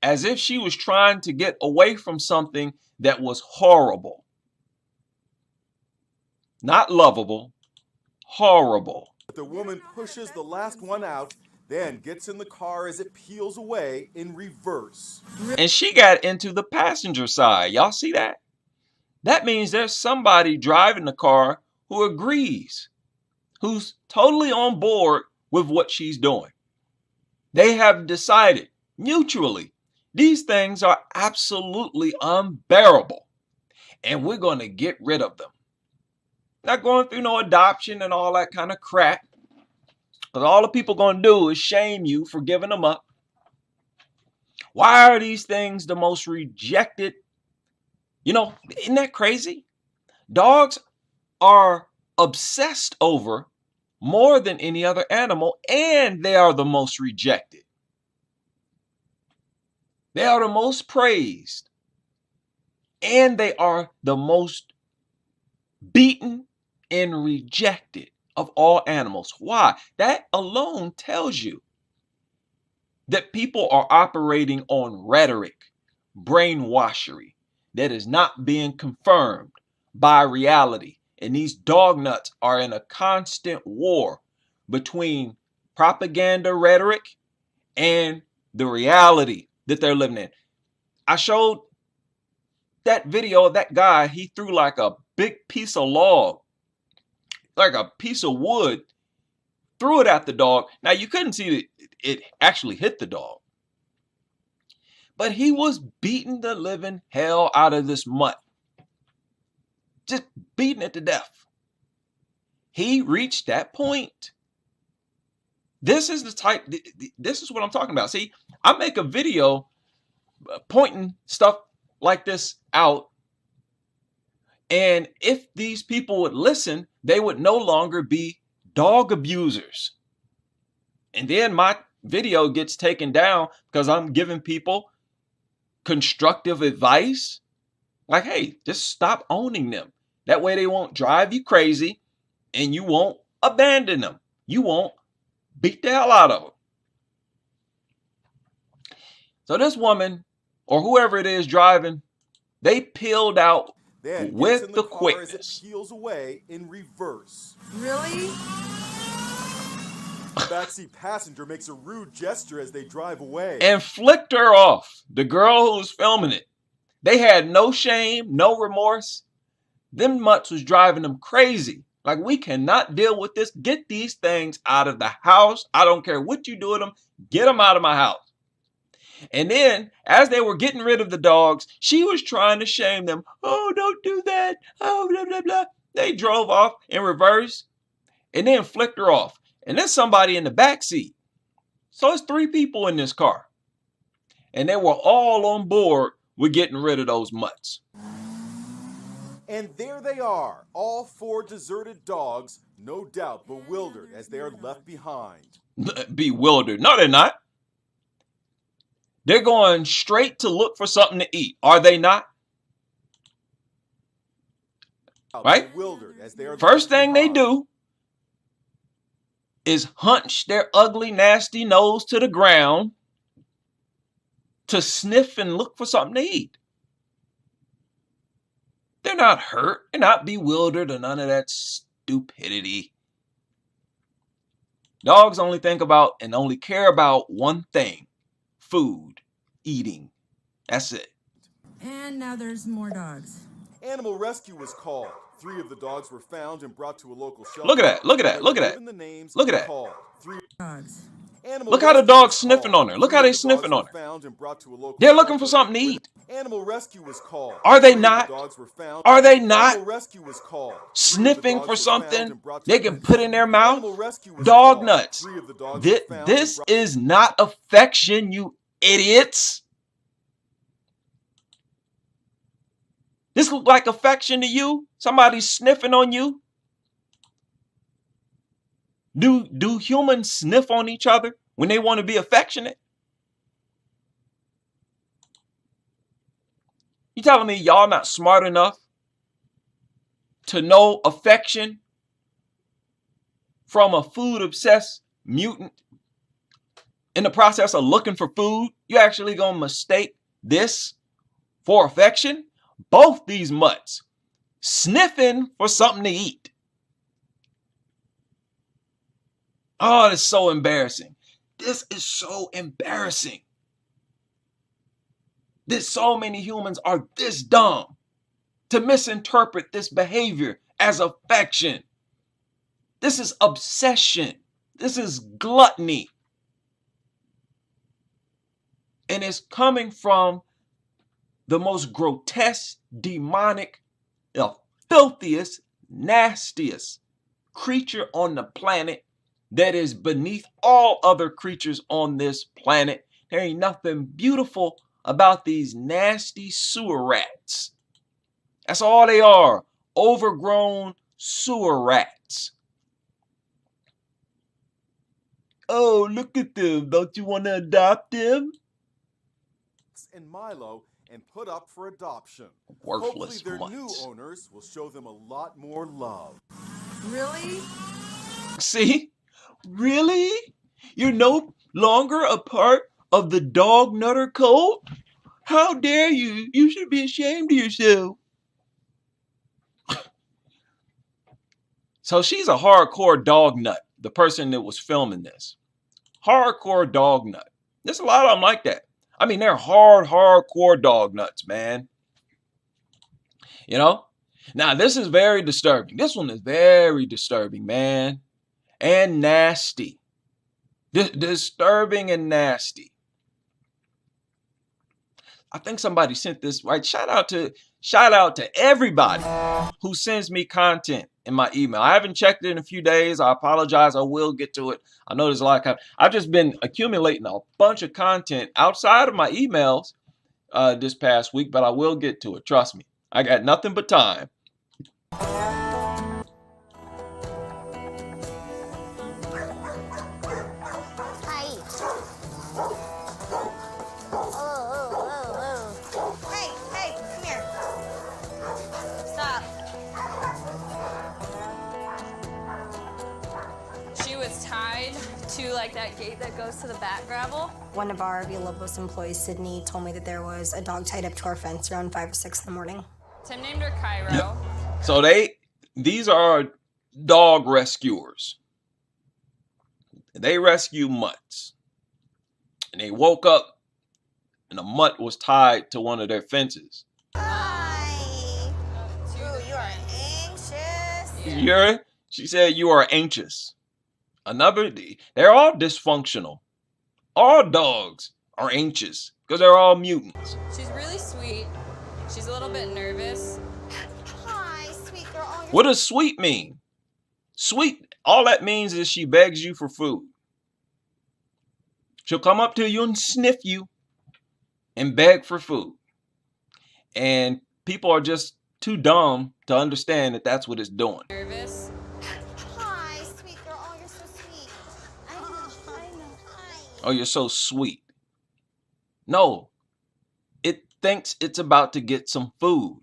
as if she was trying to get away from something that was horrible. Not lovable, horrible. The woman pushes the last one out, then gets in the car as it peels away in reverse. And she got into the passenger side. Y'all see that? That means there's somebody driving the car who agrees, who's totally on board with what she's doing. They have decided mutually these things are absolutely unbearable and we're going to get rid of them. Not going through no adoption and all that kind of crap, because all the people going to do is shame you for giving them up. Why are these things the most rejected? You know, isn't that crazy? Dogs are obsessed over more than any other animal, and they are the most rejected. They are the most praised, and they are the most beaten and rejected of all animals. Why? That alone tells you that people are operating on rhetoric, brainwashery, that is not being confirmed by reality. And these dog nuts are in a constant war between propaganda rhetoric and the reality that they're living in. I showed that video of that guy. He threw like a big piece of log, like a piece of wood, threw it at the dog. Now you couldn't see that it actually hit the dog, but he was beating the living hell out of this mutt, just beating it to death. He reached that point. This is the type, this is what I'm talking about. See, I make a video pointing stuff like this out, and if these people would listen, they would no longer be dog abusers. And then my video gets taken down because I'm giving people constructive advice. Like, hey, just stop owning them. That way they won't drive you crazy and you won't abandon them. You won't beat the hell out of them. So this woman or whoever it is driving, they peeled out Then with gets in the car quickness. as it peels away in reverse. Really? The backseat passenger makes a rude gesture as they drive away. And flicked her off. The girl who was filming it. They had no shame, no remorse. Them mutts was driving them crazy. Like, we cannot deal with this. Get these things out of the house. I don't care what you do with them. Get them out of my house. And then, as they were getting rid of the dogs, she was trying to shame them. Oh, don't do that. Oh, blah, blah, blah. They drove off in reverse and then flicked her off. And there's somebody in the back seat. So it's 3 people in this car. And they were all on board with getting rid of those mutts. And there they are, all 4 deserted dogs, no doubt bewildered as they are left behind. Bewildered. No, they're not. They're going straight to look for something to eat. Are they not? Right? Bewildered as they are First thing they do is hunch their ugly, nasty nose to the ground to sniff and look for something to eat. They're not hurt. They're not bewildered or none of that stupidity. Dogs only think about and only care about one thing: food, eating. That's it. And now there's more dogs. Animal rescue was called. 3 of the dogs were found and brought to a local shelter. Look at that. Look at that. They Look were at that. given the names Look at and that. called. 3 dogs. Animal Look how the rescue dog's was sniffing called. on her. Look 3 how of they the sniffing dogs on were her. found and brought to a local They're looking for shelter. something to eat. Animal rescue was called. Are they 3 of the not? dogs were found. Are they not Animal rescue was called. 3 of the sniffing dogs for were something found and brought to they a can put in their mouth? Animal rescue was Dog called. nuts. 3 of the dogs were found This and is not affection, you idiots. This look like affection to you? Somebody sniffing on you? Do humans sniff on each other when they want to be affectionate? You telling me y'all not smart enough to know affection from a food-obsessed mutant in the process of looking for food? You actually gonna mistake this for affection? Both these mutts sniffing for something to eat. Oh, it's so embarrassing. This is so embarrassing. That so many humans are this dumb to misinterpret this behavior as affection. This is obsession. This is gluttony. And it's coming from the most grotesque, demonic, the filthiest, nastiest creature on the planet that is beneath all other creatures on this planet. There ain't nothing beautiful about these nasty sewer rats. That's all they are. Overgrown sewer rats. Oh, look at them. Don't you want to adopt them? And Milo and put up for adoption. Worthless Hopefully their mutts. new owners will show them a lot more love. Really? See? Really? You're no longer a part of the dog nutter cult? How dare you? You should be ashamed of yourself. So she's a hardcore dog nut, the person that was filming this. Hardcore dog nut. There's a lot of them like that. I mean, they're hardcore dog nuts, man. You know? Now, this is very disturbing. This one is very disturbing, man. And nasty. Disturbing and nasty. I think somebody sent this, right? Shout out to everybody who sends me content in my email. I haven't checked it in a few days. I apologize. I will get to it. I know there's a lot of content. I've just been accumulating a bunch of content outside of my emails this past week, but I will get to it. Trust me. I got nothing but time. To like that gate that goes to the back gravel. One of our Villalobos employees, Sydney, told me that there was a dog tied up to our fence around 5 or 6 in the morning. Tim named her Cairo. Yep. So these are dog rescuers. They rescue mutts. And they woke up and a mutt was tied to one of their fences. Hi. Ooh, you are anxious. She said you are anxious. They're all dysfunctional. All dogs are anxious because they're all mutants. She's really sweet. She's a little bit nervous. Hi, sweet girl. Oh, what does sweet mean? Sweet, all that means is she begs you for food. She'll come up to you and sniff you and beg for food. And people are just too dumb to understand that that's what it's doing. Nervous. Oh, you're so sweet. No, it thinks it's about to get some food.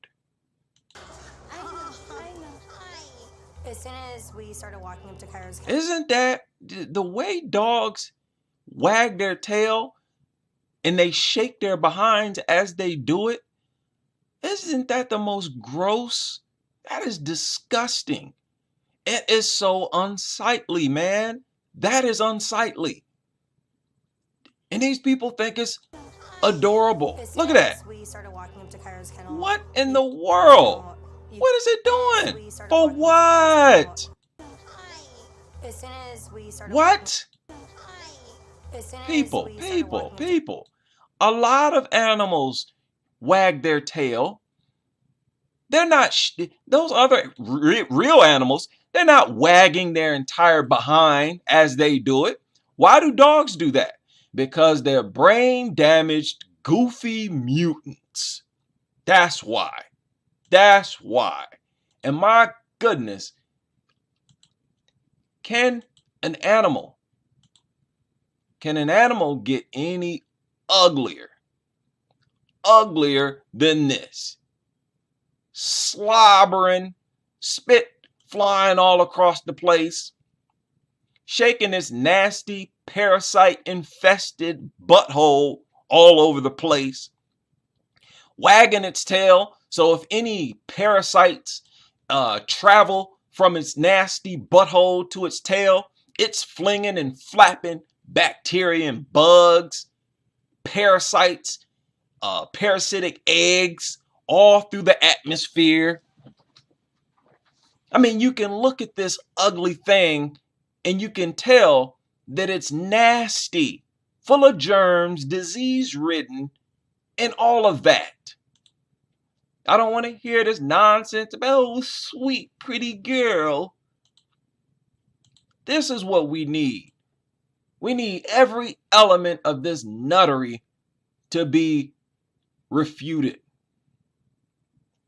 As soon as we started walking up to Cairo's house. Isn't that the way dogs wag their tail and they shake their behinds as they do it? Isn't that the most gross? That is disgusting. It is so unsightly, man. That is unsightly. And these people think it's adorable. Look at that. What in the world? What is it doing? For what? What? People. A lot of animals wag their tail. They're not, those other real animals, they're not wagging their entire behind as they do it. Why do dogs do that? Because they're brain damaged, goofy mutants. That's why. That's why. And my goodness, can an animal get any uglier? Uglier than this? Slobbering, spit flying all across the place, shaking this nasty, parasite-infested butthole all over the place, wagging its tail so if any parasites travel from its nasty butthole to its tail, it's flinging and flapping bacteria and bugs, parasites, parasitic eggs all through the atmosphere. I mean, you can look at this ugly thing and you can tell that it's nasty, full of germs, disease-ridden, and all of that. I don't want to hear this nonsense about, oh, sweet, pretty girl. This is what we need. We need every element of this nuttery to be refuted.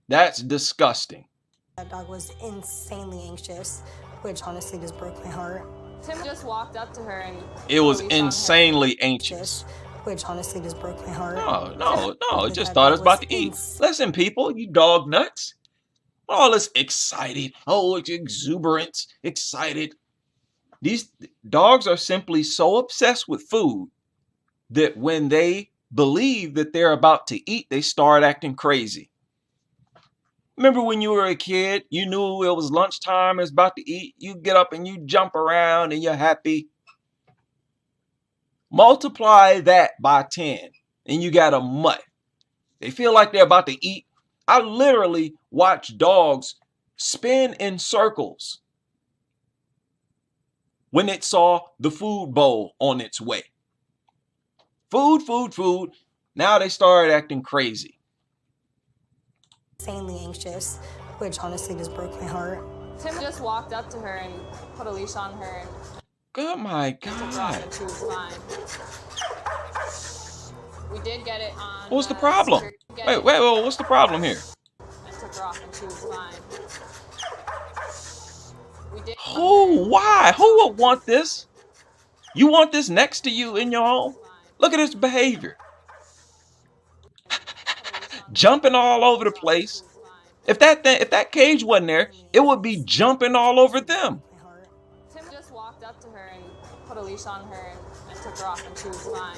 That's disgusting. That dog was insanely anxious, which honestly just broke my heart. Tim just walked up to her and it was insanely anxious. Which honestly just broke my heart. No, it just thought it was about to eat. Listen, people, you dog nuts. All this excited. Oh, it's exuberance, excited. These dogs are simply so obsessed with food that when they believe that they're about to eat, they start acting crazy. Remember when you were a kid, you knew it was lunchtime, it was about to eat, you get up and you jump around and you're happy. Multiply that by 10 and you got a mutt. They feel like they're about to eat. I literally watch dogs spin in circles when it saw the food bowl on its way. Food, food, food. Now they started acting crazy. Insanely anxious, which honestly just broke my heart. Tim just walked up to her and put a leash on her. And oh my God. And she was fine. We did get it on. What's the problem? Wait, what's the problem here? I took her off and she was fine. Why? Who would want this? You want this next to you in your home? Look at his behavior. Jumping all over the place. If that cage wasn't there, it would be jumping all over them. Tim just walked up to her and put a leash on her and took her off and she was fine.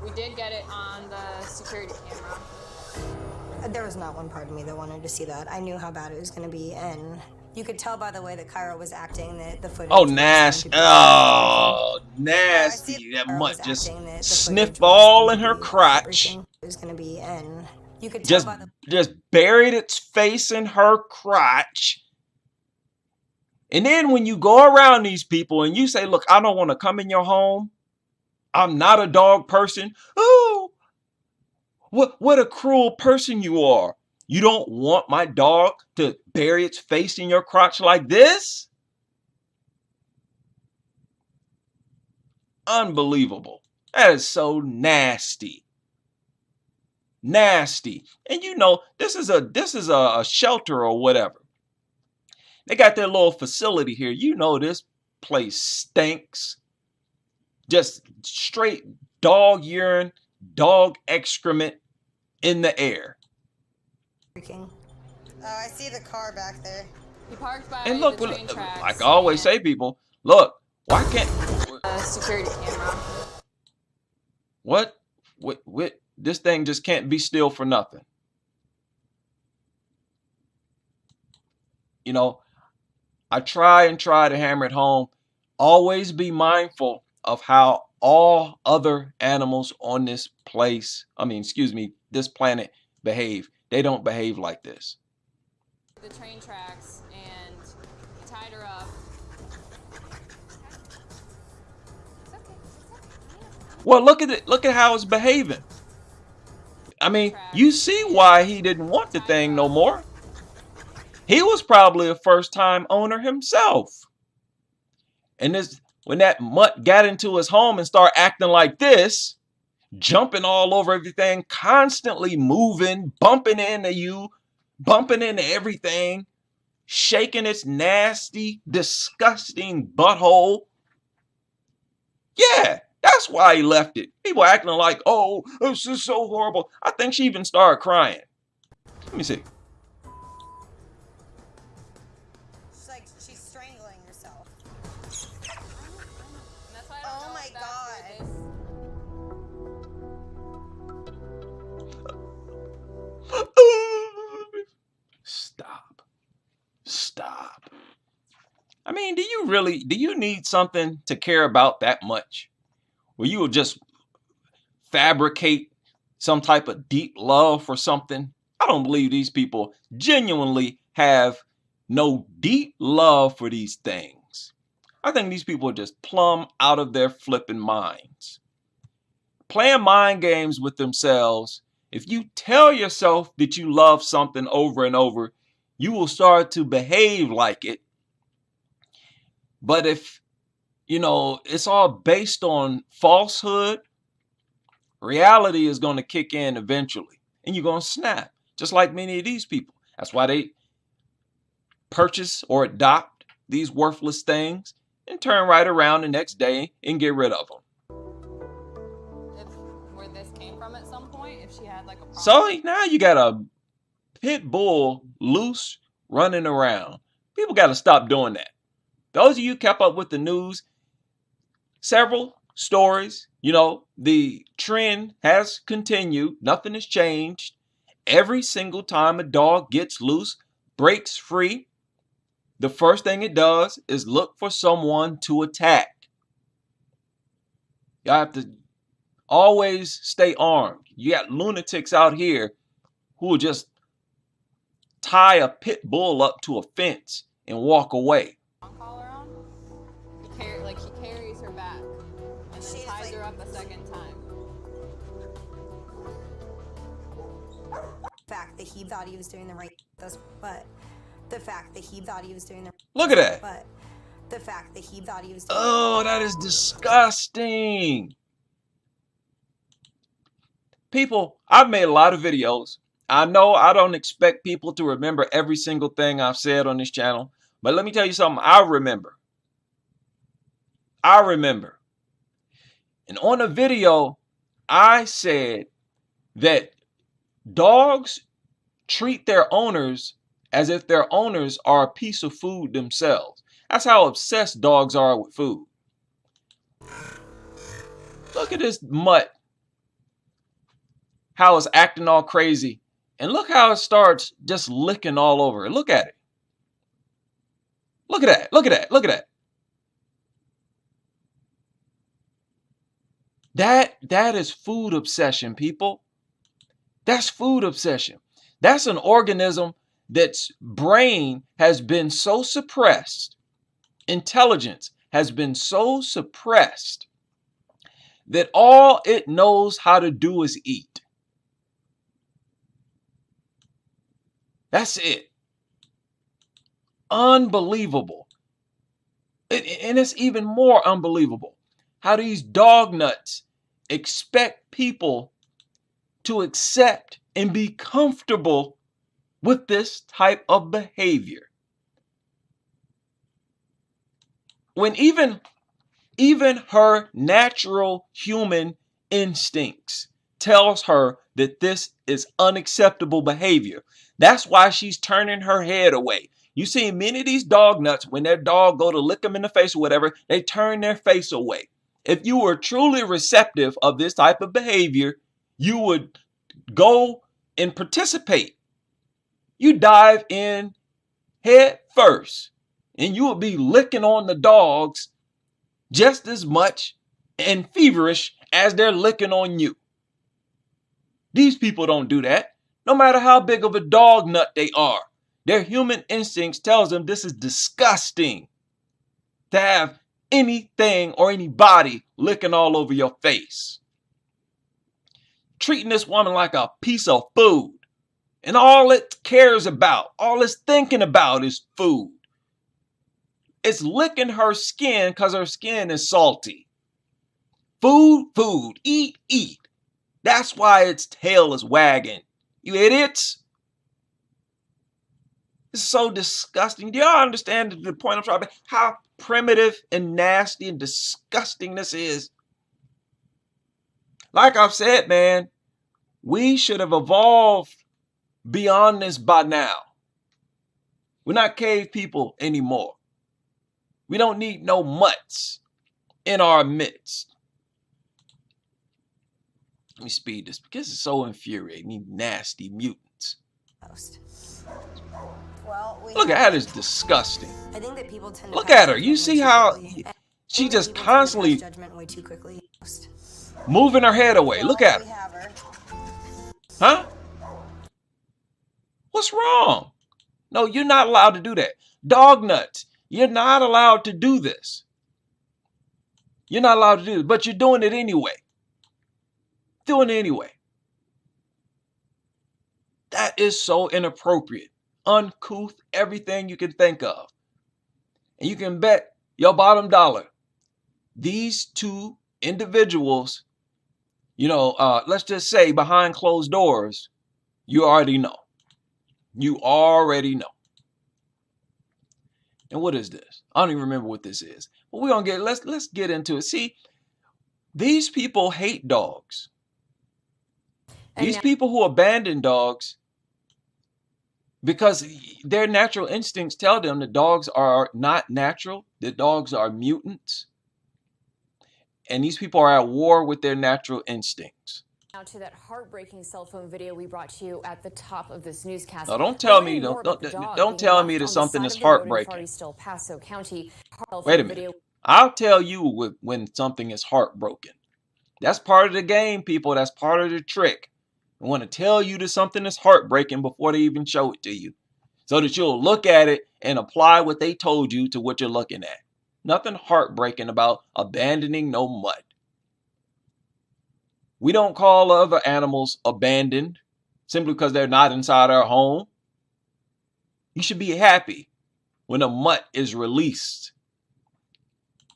We did get it on the security camera. There was not one part of me that wanted to see that. I knew how bad it was going to be, and you could tell by the way that Kyra was acting that the footage. Oh, nasty! Oh, nasty! That mutt just sniffed all in her crotch. It was going to be, and you could tell just buried its face in her crotch. And then when you go around these people and you say, "Look, I don't want to come in your home. I'm not a dog person." Oh, what a cruel person you are. You don't want my dog to bury its face in your crotch like this? Unbelievable. That is so nasty. Nasty. And you know, this is a shelter or whatever. They got their little facility here. You know this place stinks. Just straight dog urine, dog excrement in the air. Oh, I see the car back there. He parked by and look, the train tracks. Like I always say, people, look, why can't security camera? What? This thing just can't be still for nothing. You know, I try to hammer it home. Always be mindful of how all other animals on this this planet behave. They don't behave like this. The train tracks and tied her up. Well, look at it. Look at how it's behaving. I mean, you see why he didn't want the thing no more. He was probably a first-time owner himself. And when that mutt got into his home and started acting like this, jumping all over everything, constantly moving, bumping into you, bumping into everything, shaking its nasty, disgusting butthole. Yeah, that's why he left it. People acting like, oh, this is so horrible. I think she even started crying. Let me see. She's like, she's strangling herself. Oh my God. Stop. I mean, do you need something to care about that much? Where you will just fabricate some type of deep love for something? I don't believe these people genuinely have no deep love for these things. I think these people are just plumb out of their flipping minds. Playing mind games with themselves. If you tell yourself that you love something over and over, you will start to behave like it. But if, it's all based on falsehood, reality is going to kick in eventually. And you're going to snap, just like many of these people. That's why they purchase or adopt these worthless things and turn right around the next day and get rid of them. Where this came from at some point, if she had like a problem. So now you got a pit bull loose running around. People got to stop doing that. Those of you kept up with the news, several stories, the trend has continued. Nothing has changed. Every single time a dog gets loose, breaks free, the first thing it does is look for someone to attack. You have to always stay armed. You got lunatics out here who will just tie a pit bull up to a fence and walk away. He carries her back and then ties her up a second time. The fact that he thought he was doing the right thing, but the fact that he thought he was doing the Look at that. But the fact that he thought he was doing Oh, that is disgusting. People, I've made a lot of videos. I know I don't expect people to remember every single thing I've said on this channel, but let me tell you something I remember. And on a video, I said that dogs treat their owners as if their owners are a piece of food themselves. That's how obsessed dogs are with food. Look at this mutt. How it's acting all crazy. And look how it starts just licking all over it. Look at it. Look at that. Look at that. Look at that. That is food obsession, people. That's food obsession. That's an organism that's brain has been so suppressed, intelligence has been so suppressed that all it knows how to do is eat. That's it. Unbelievable. And it's even more unbelievable how these dog nuts expect people to accept and be comfortable with this type of behavior. When even her natural human instincts tells her that this is unacceptable behavior. That's why she's turning her head away. You see many of these dog nuts, when their dog go to lick them in the face or whatever, they turn their face away. If you were truly receptive of this type of behavior, you would go and participate. You dive in head first, and you will be licking on the dogs just as much and feverish as they're licking on you. These people don't do that. No matter how big of a dog nut they are, their human instincts tells them this is disgusting to have anything or anybody licking all over your face. Treating this woman like a piece of food. And all it cares about, all it's thinking about is food. It's licking her skin because her skin is salty. Food, food, eat, eat. That's why its tail is wagging. You idiots. It's so disgusting. Do y'all understand the point I'm trying to make? How primitive and nasty and disgusting this is? Like I've said, man, we should have evolved beyond this by now. We're not cave people anymore. We don't need no mutts in our midst. Let me speed this because it's so infuriating. You nasty mutants. Well, we Look at have. that, is disgusting. I think that people tend to Look pass at her. You judgment way see too how quickly. she I think that just people tend to pass constantly judgment way too quickly. moving her head away. Look at We her. have her. Huh? What's wrong? No, you're not allowed to do that. Dog nuts. You're not allowed to do this. You're not allowed to do this, but you're doing it anyway. Doing it anyway. That is so inappropriate, uncouth, everything you can think of. And you can bet your bottom dollar these two individuals, let's just say behind closed doors, you already know. You already know. And what is this? I don't even remember what this is. But we're gonna let's get into it. See, these people hate dogs. These people who abandon dogs because their natural instincts tell them that dogs are not natural, that dogs are mutants. And these people are at war with their natural instincts. Now to that heartbreaking cell phone video we brought to you at the top of this newscast. Now don't tell me don't tell me that something is heartbreaking. Wait a minute. I'll tell you when something is heartbroken. That's part of the game, people. That's part of the trick. I want to tell you that something is heartbreaking before they even show it to you, so that you'll look at it and apply what they told you to what you're looking at. Nothing heartbreaking about abandoning no mutt. We don't call other animals abandoned simply because they're not inside our home. You should be happy when a mutt is released.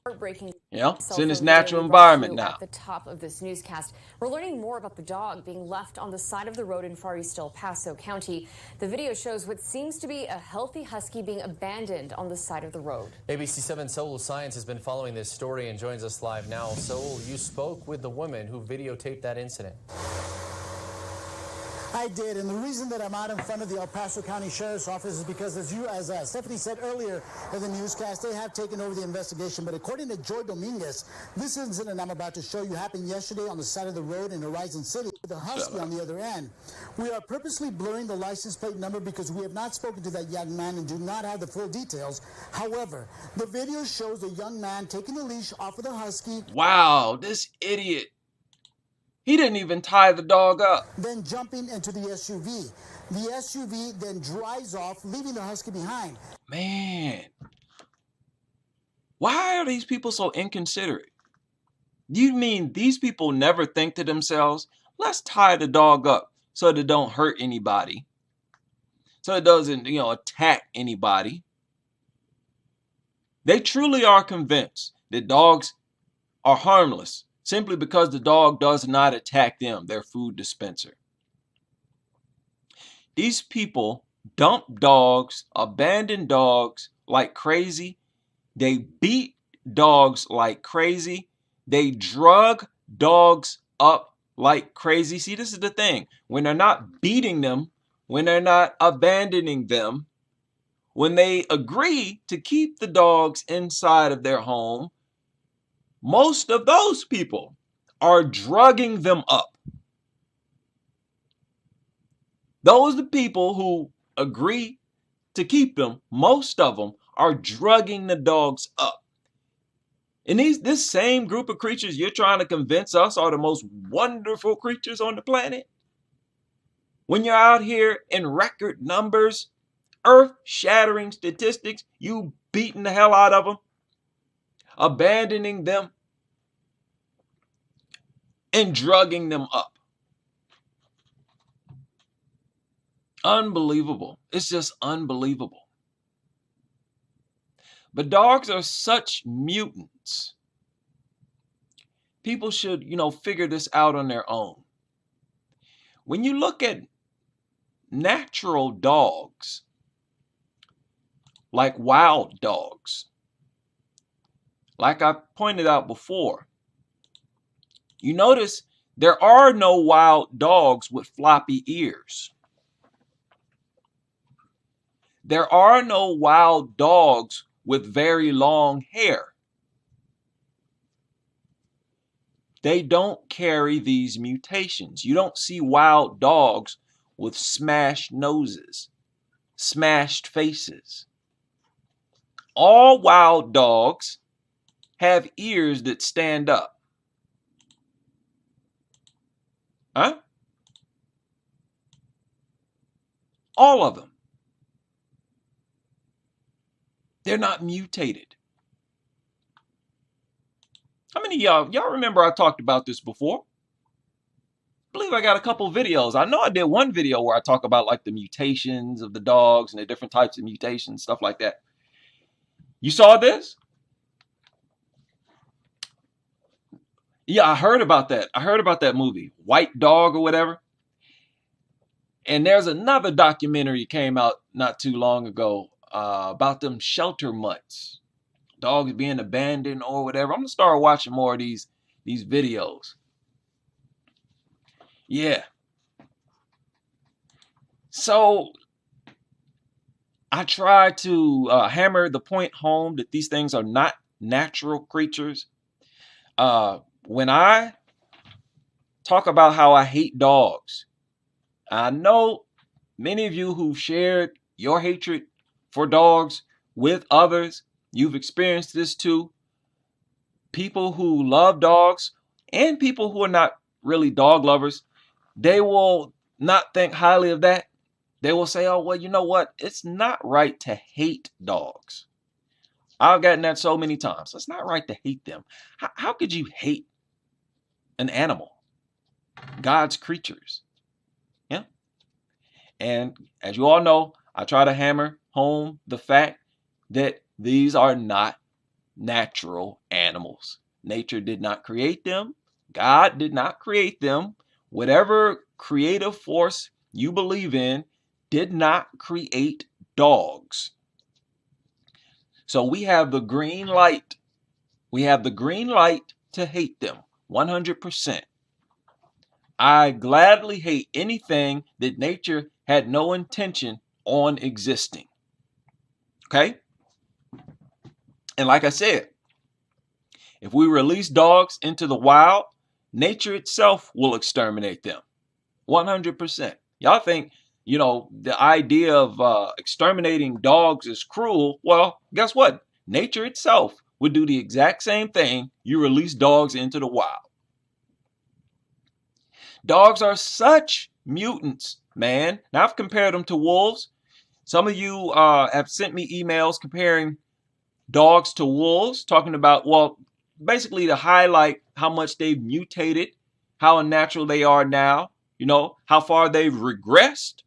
Heartbreaking. It's in its natural environment now. At the top of this newscast, we're learning more about the dog being left on the side of the road in Far East El Paso County. The video shows what seems to be a healthy husky being abandoned on the side of the road. ABC7 Soul Science has been following this story and joins us live now. Soul, you spoke with the woman who videotaped that incident. I did, and the reason that I'm out in front of the El Paso County Sheriff's Office is because, as Stephanie said earlier in the newscast, they have taken over the investigation. But according to Joy Dominguez, this incident I'm about to show you happened yesterday on the side of the road in Horizon City with a husky on the other end. We are purposely blurring the license plate number because we have not spoken to that young man and do not have the full details. However, the video shows the young man taking the leash off of the husky. Wow, this idiot. He didn't even tie the dog up. Then jumping into the SUV. The SUV then drives off, leaving the husky behind. Man, why are these people so inconsiderate? You mean these people never think to themselves, let's tie the dog up so that it don't hurt anybody, so it doesn't, attack anybody? They truly are convinced that dogs are harmless simply because the dog does not attack them, their food dispenser. These people dump dogs, abandon dogs like crazy. They beat dogs like crazy. They drug dogs up like crazy. See, this is the thing. When they're not beating them, when they're not abandoning them, when they agree to keep the dogs inside of their home, most of those people are drugging them up. Those are the people who agree to keep them. Most of them are drugging the dogs up. And this same group of creatures you're trying to convince us are the most wonderful creatures on the planet. When you're out here in record numbers, earth-shattering statistics, you beating the hell out of them, abandoning them, and drugging them up. Unbelievable. It's just unbelievable. But dogs are such mutants. People should, figure this out on their own. When you look at natural dogs, like wild dogs, like I pointed out before, you notice there are no wild dogs with floppy ears. There are no wild dogs with very long hair. They don't carry these mutations. You don't see wild dogs with smashed noses, smashed faces. All wild dogs have ears that stand up. Huh? All of them. They're not mutated. How many of y'all remember I talked about this before? I believe I got a couple videos. I know I did one video where I talk about like the mutations of the dogs and the different types of mutations, stuff like that. You saw this? Yeah, I heard about that. I heard about that movie, White Dog or whatever. And there's another documentary came out not too long ago about them shelter mutts, dogs being abandoned or whatever. I'm gonna start watching more of these videos. Yeah. So I try to hammer the point home that these things are not natural creatures. When I talk about how I hate dogs, I know many of you who've shared your hatred for dogs with others, you've experienced this too. People who love dogs and people who are not really dog lovers, they will not think highly of that. They will say, oh, well, you know what? It's not right to hate dogs. I've gotten that so many times. It's not right to hate them. How could you hate an animal? God's creatures. Yeah. And as you all know, I try to hammer home the fact that these are not natural animals. Nature did not create them. God did not create them. Whatever creative force you believe in did not create dogs. So we have the green light. We have the green light to hate them 100%. I gladly hate anything that nature had no intention on existing. Okay? And like I said, if we release dogs into the wild, nature itself will exterminate them 100%. Y'all think, the idea of exterminating dogs is cruel. Well, guess what? Nature itself would do the exact same thing. You release dogs into the wild. Dogs are such mutants, man. Now, I've compared them to wolves. Some of you have sent me emails comparing dogs to wolves, talking about, well, basically to highlight how much they've mutated, how unnatural they are now, how far they've regressed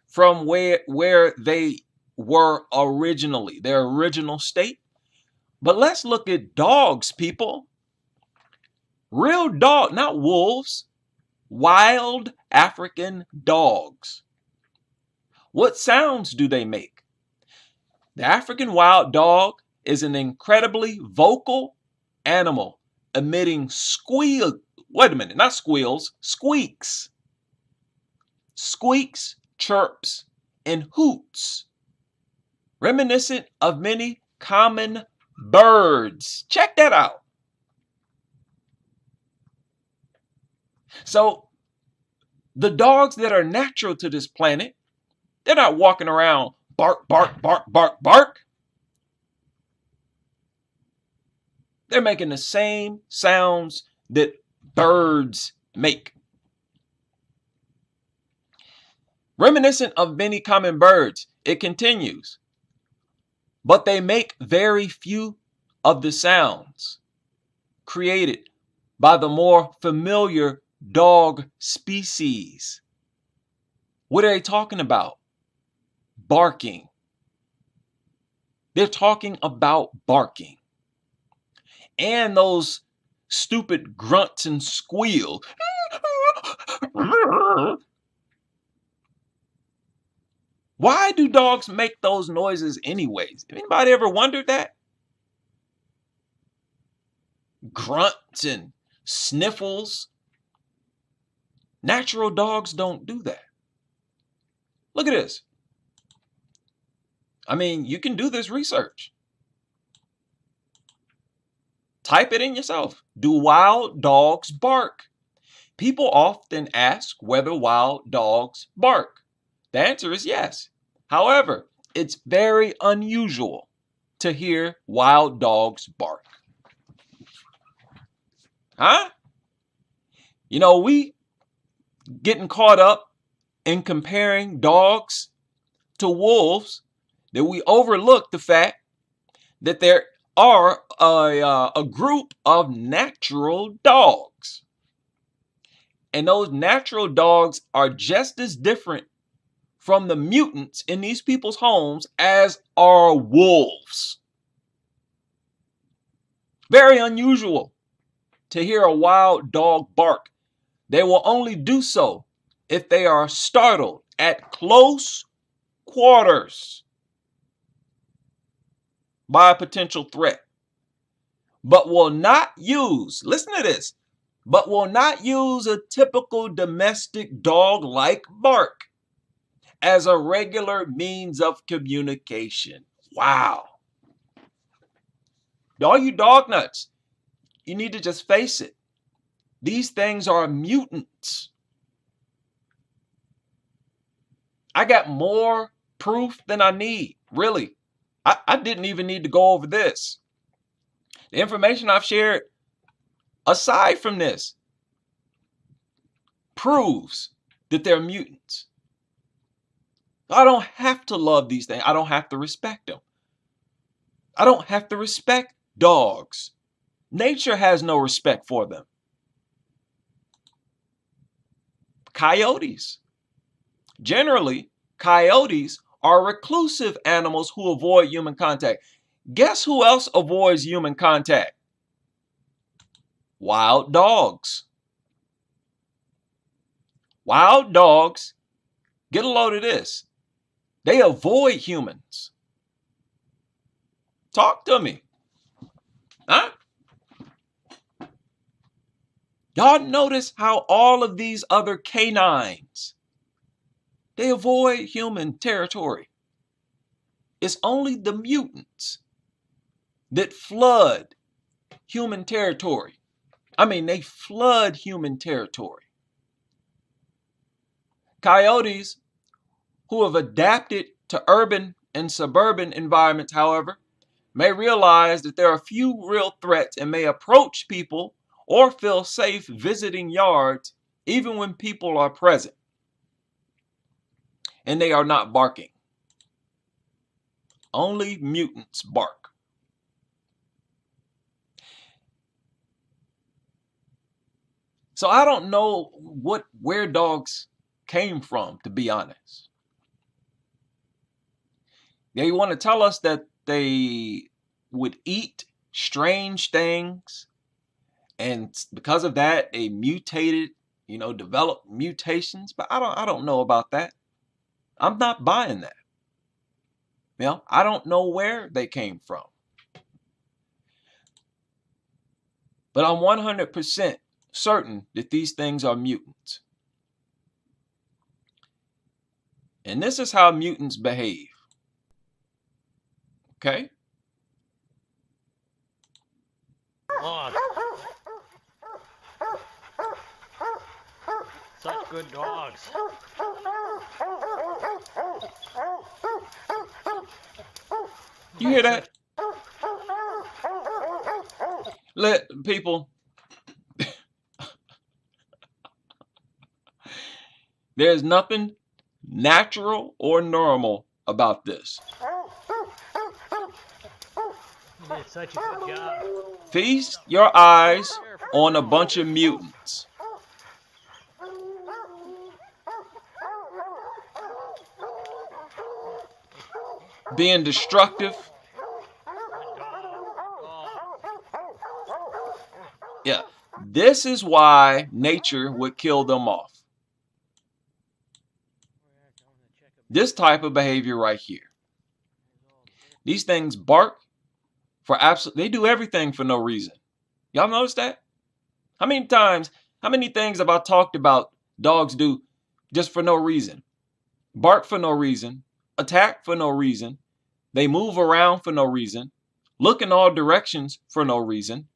from where they were originally, their original state. But let's look at dogs, people. Real dog, not wolves. Wild African dogs. What sounds do they make? The African wild dog is an incredibly vocal animal emitting not squeals, squeaks. Squeaks, chirps, and hoots, reminiscent of many common birds. Check that out. So the dogs that are natural to this planet, they're not walking around bark, bark, bark, bark, bark. They're making the same sounds that birds make. Reminiscent of many common birds, it continues. But they make very few of the sounds created by the more familiar dog species. What are they talking about? Barking. They're talking about barking. And those stupid grunts and squeals. Why do dogs make those noises anyways? Anybody ever wondered that? Grunts and sniffles. Natural dogs don't do that. Look at this. I mean, you can do this research. Type it in yourself. Do wild dogs bark? People often ask whether wild dogs bark. The answer is yes. However, it's very unusual to hear wild dogs bark. Huh? You know, we getting caught up in comparing dogs to wolves that we overlook the fact that there are a group of natural dogs. And those natural dogs are just as different from the mutants in these people's homes as are wolves. Very unusual to hear a wild dog bark. They will only do so if they are startled at close quarters by a potential threat, but will not use, listen to this, but will not use a typical domestic dog-like bark as a regular means of communication. Wow. All you dog nuts, you need to just face it. These things are mutants. I got more proof than I need, really. I didn't even need to go over this. The information I've shared, aside from this, proves that they're mutants. I don't have to love these things. I don't have to respect them. I don't have to respect dogs. Nature has no respect for them. Coyotes. Generally, coyotes are reclusive animals who avoid human contact. Guess who else avoids human contact? Wild dogs. Wild dogs, get a load of this. They avoid humans. Talk to me. Huh? Y'all notice how all of these other canines, they avoid human territory. It's only the mutants that flood human territory. I mean, they flood human territory. Coyotes who have adapted to urban and suburban environments, however, may realize that there are few real threats and may approach people or feel safe visiting yards even when people are present and they are not barking. Only mutants bark. So I don't know where dogs came from, to be honest. They want to tell us that they would eat strange things, and because of that, they mutated, developed mutations. But I don't know about that. I'm not buying that. I don't know where they came from. But I'm 100% certain that these things are mutants. And this is how mutants behave. Okay? Dogs. Such good dogs. You hear that? Let people. There's nothing natural or normal about this. You did such a good job. Feast your eyes on a bunch of mutants. Being destructive. Yeah, this is why nature would kill them off. This type of behavior right here. These things bark for they do everything for no reason. Y'all notice that? How many things have I talked about dogs do just for no reason? Bark for no reason, attack for no reason, they move around for no reason, look in all directions for no reason.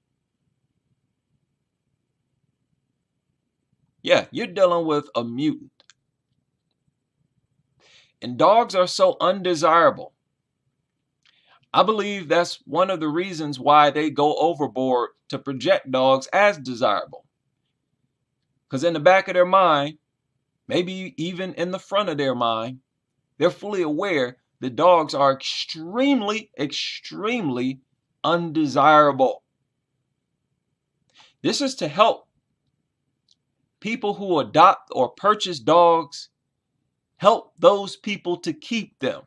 Yeah, you're dealing with a mutant. And dogs are so undesirable. I believe that's one of the reasons why they go overboard to project dogs as desirable. Because in the back of their mind, maybe even in the front of their mind, they're fully aware that dogs are extremely, extremely undesirable. This is to help people who adopt or purchase dogs, help those people to keep them.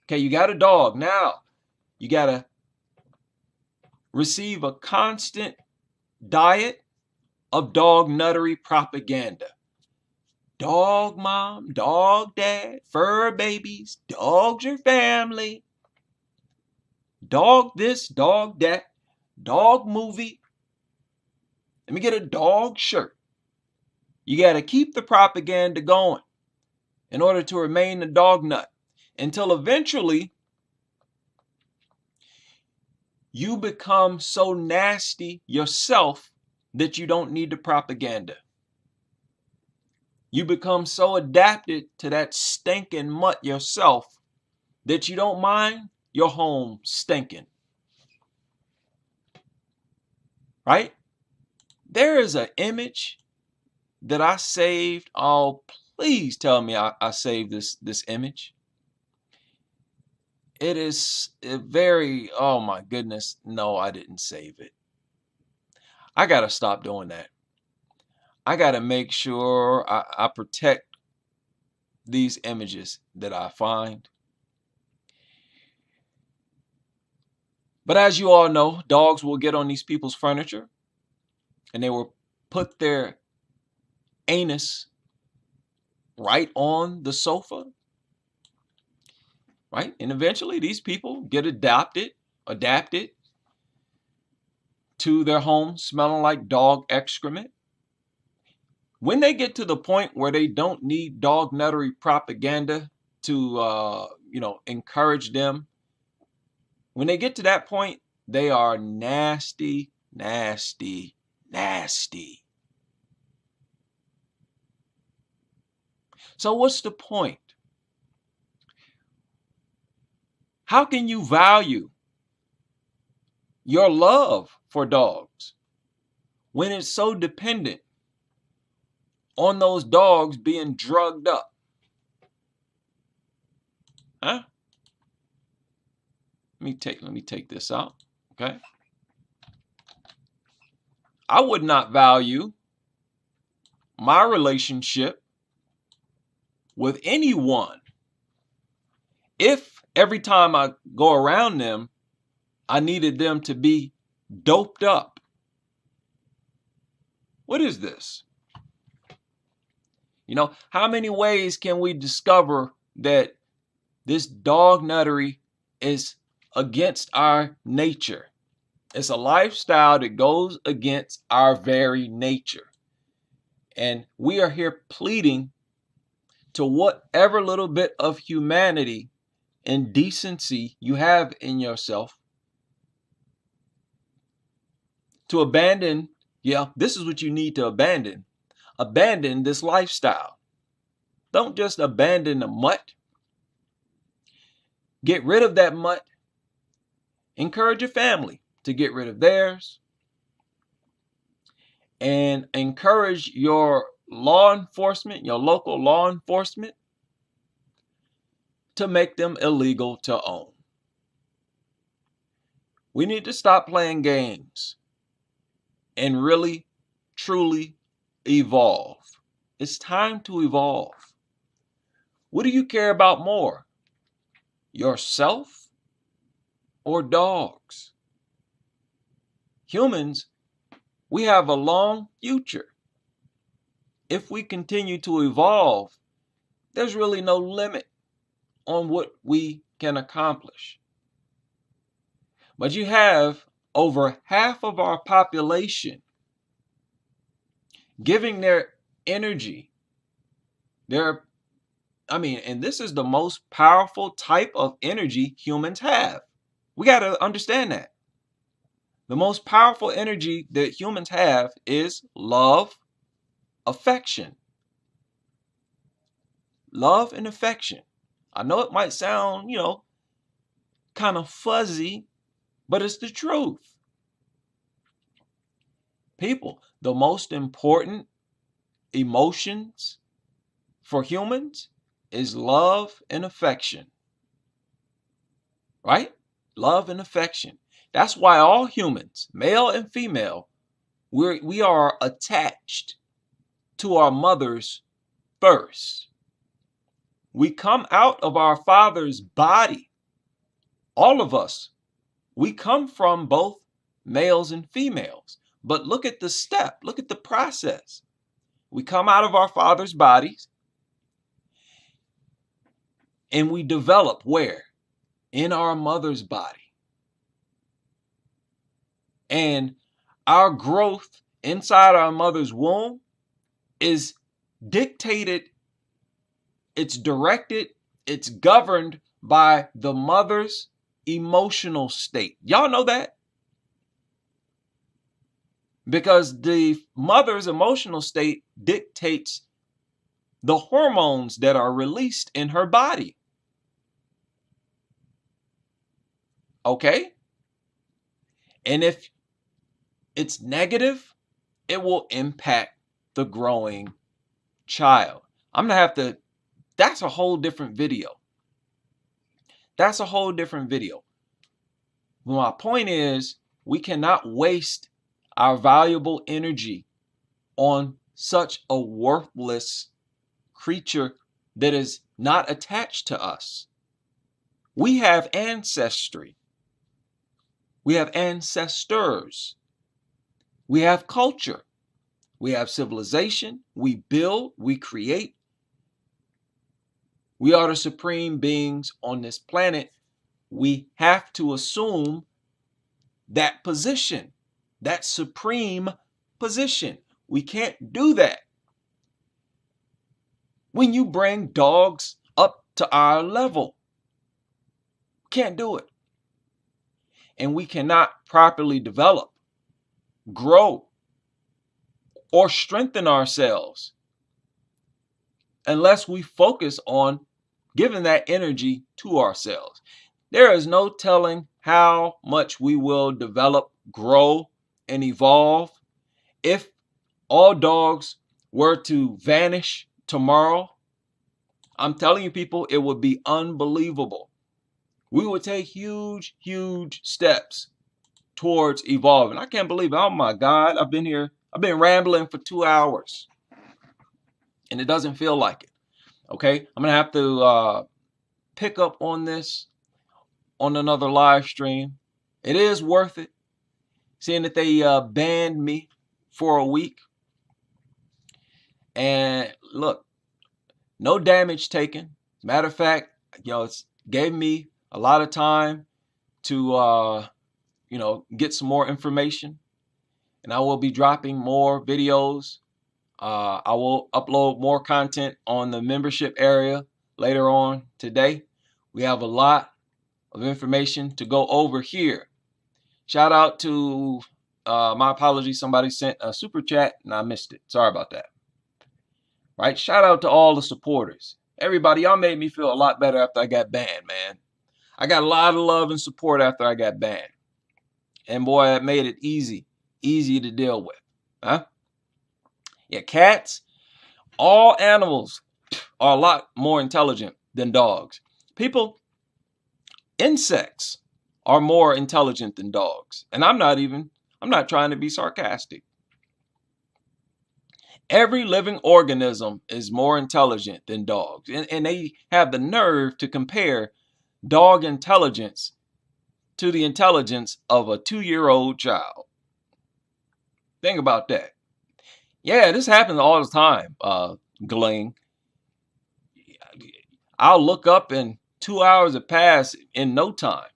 Okay, you got a dog. Now, you got to receive a constant diet of dog nuttery propaganda. Dog mom, dog dad, fur babies, dogs are family. Dog this, dog that, dog movie. Let me get a dog shirt. You got to keep the propaganda going in order to remain a dog nut until eventually you become so nasty yourself that you don't need the propaganda. You become so adapted to that stinking mutt yourself that you don't mind your home stinking. Right? There is an image that I saved. Oh, please tell me I saved this image. It is very, oh my goodness. No, I didn't save it. I got to stop doing that. I got to make sure I protect these images that I find. But as you all know, dogs will get on these people's furniture and they will put their anus right on the sofa. Right? And eventually these people get adapted to their home smelling like dog excrement. When they get to the point where they don't need dog nuttery propaganda to, encourage them, when they get to that point, they are nasty, nasty, nasty. So what's the point? How can you value your love for dogs when it's so dependent on those dogs being drugged up? Huh? Let me take this out. Okay. I would not value my relationship with anyone if every time I go around them, I needed them to be doped up. What is this? How many ways can we discover that this dog nuttery is against our nature? It's a lifestyle that goes against our very nature. And we are here pleading to whatever little bit of humanity and decency you have in yourself to abandon. Yeah, this is what you need to abandon. Abandon this lifestyle. Don't just abandon the mutt. Get rid of that mutt. Encourage your family to get rid of theirs. And encourage your law enforcement, your local law enforcement, to make them illegal to own. We need to stop playing games and really, truly evolve. It's time to evolve. What do you care about more? Yourself or dogs? Humans, we have a long future. If we continue to evolve, there's really no limit on what we can accomplish. But you have over half of our population giving their energy, and this is the most powerful type of energy humans have. We got to understand that. The most powerful energy that humans have is love, affection. Love and affection. I know it might sound, kind of fuzzy, but it's the truth. People, the most important emotions for humans is love and affection. Right? Love and affection. That's why all humans, male and female, we are attached to our mothers first. We come out of our father's body. All of us. We come from both males and females. But look at the step. Look at the process. We come out of our father's bodies and we develop where? In our mother's body. And our growth inside our mother's womb is dictated, it's directed, it's governed by the mother's emotional state. Y'all know that? Because the mother's emotional state dictates the hormones that are released in her body. Okay? And if it's negative, it will impact the growing child. I'm going to have to, that's a whole different video. That's a whole different video. My point is, we cannot waste our valuable energy on such a worthless creature that is not attached to us. We have ancestry. We have ancestors. We have culture. We have civilization. We build, we create. We are the supreme beings on this planet. We have to assume that position, that supreme position. We can't do that. When you bring dogs up to our level, can't do it. And we cannot properly develop, grow, or strengthen ourselves unless we focus on giving that energy to ourselves. There is no telling how much we will develop, grow, and evolve if all dogs were to vanish tomorrow. I'm telling you, people, it would be unbelievable. We would take huge, huge steps towards evolving. I can't believe it. Oh my God, I've been rambling for 2 hours and it doesn't feel like it. Okay, I'm gonna have to pick up on this on another live stream. It is worth it, seeing that they banned me for a week. And look, no damage taken. Matter of fact, it gave me a lot of time to get some more information. And I will be dropping more videos. I will upload more content on the membership area later on today. We have a lot of information to go over here. Shout out to, my apologies, somebody sent a super chat and I missed it. Sorry about that. Right? Shout out to all the supporters. Everybody, y'all made me feel a lot better after I got banned, man. I got a lot of love and support after I got banned. And boy, it made it easy to deal with. Huh? Yeah, cats, all animals are a lot more intelligent than dogs. People, insects are more intelligent than dogs. And I'm not trying to be sarcastic. Every living organism is more intelligent than dogs. And they have the nerve to compare dog intelligence to the intelligence of a 2-year-old child. Think about that. Yeah, this happens all the time, Gling. I'll look up and 2 hours have passed in no time.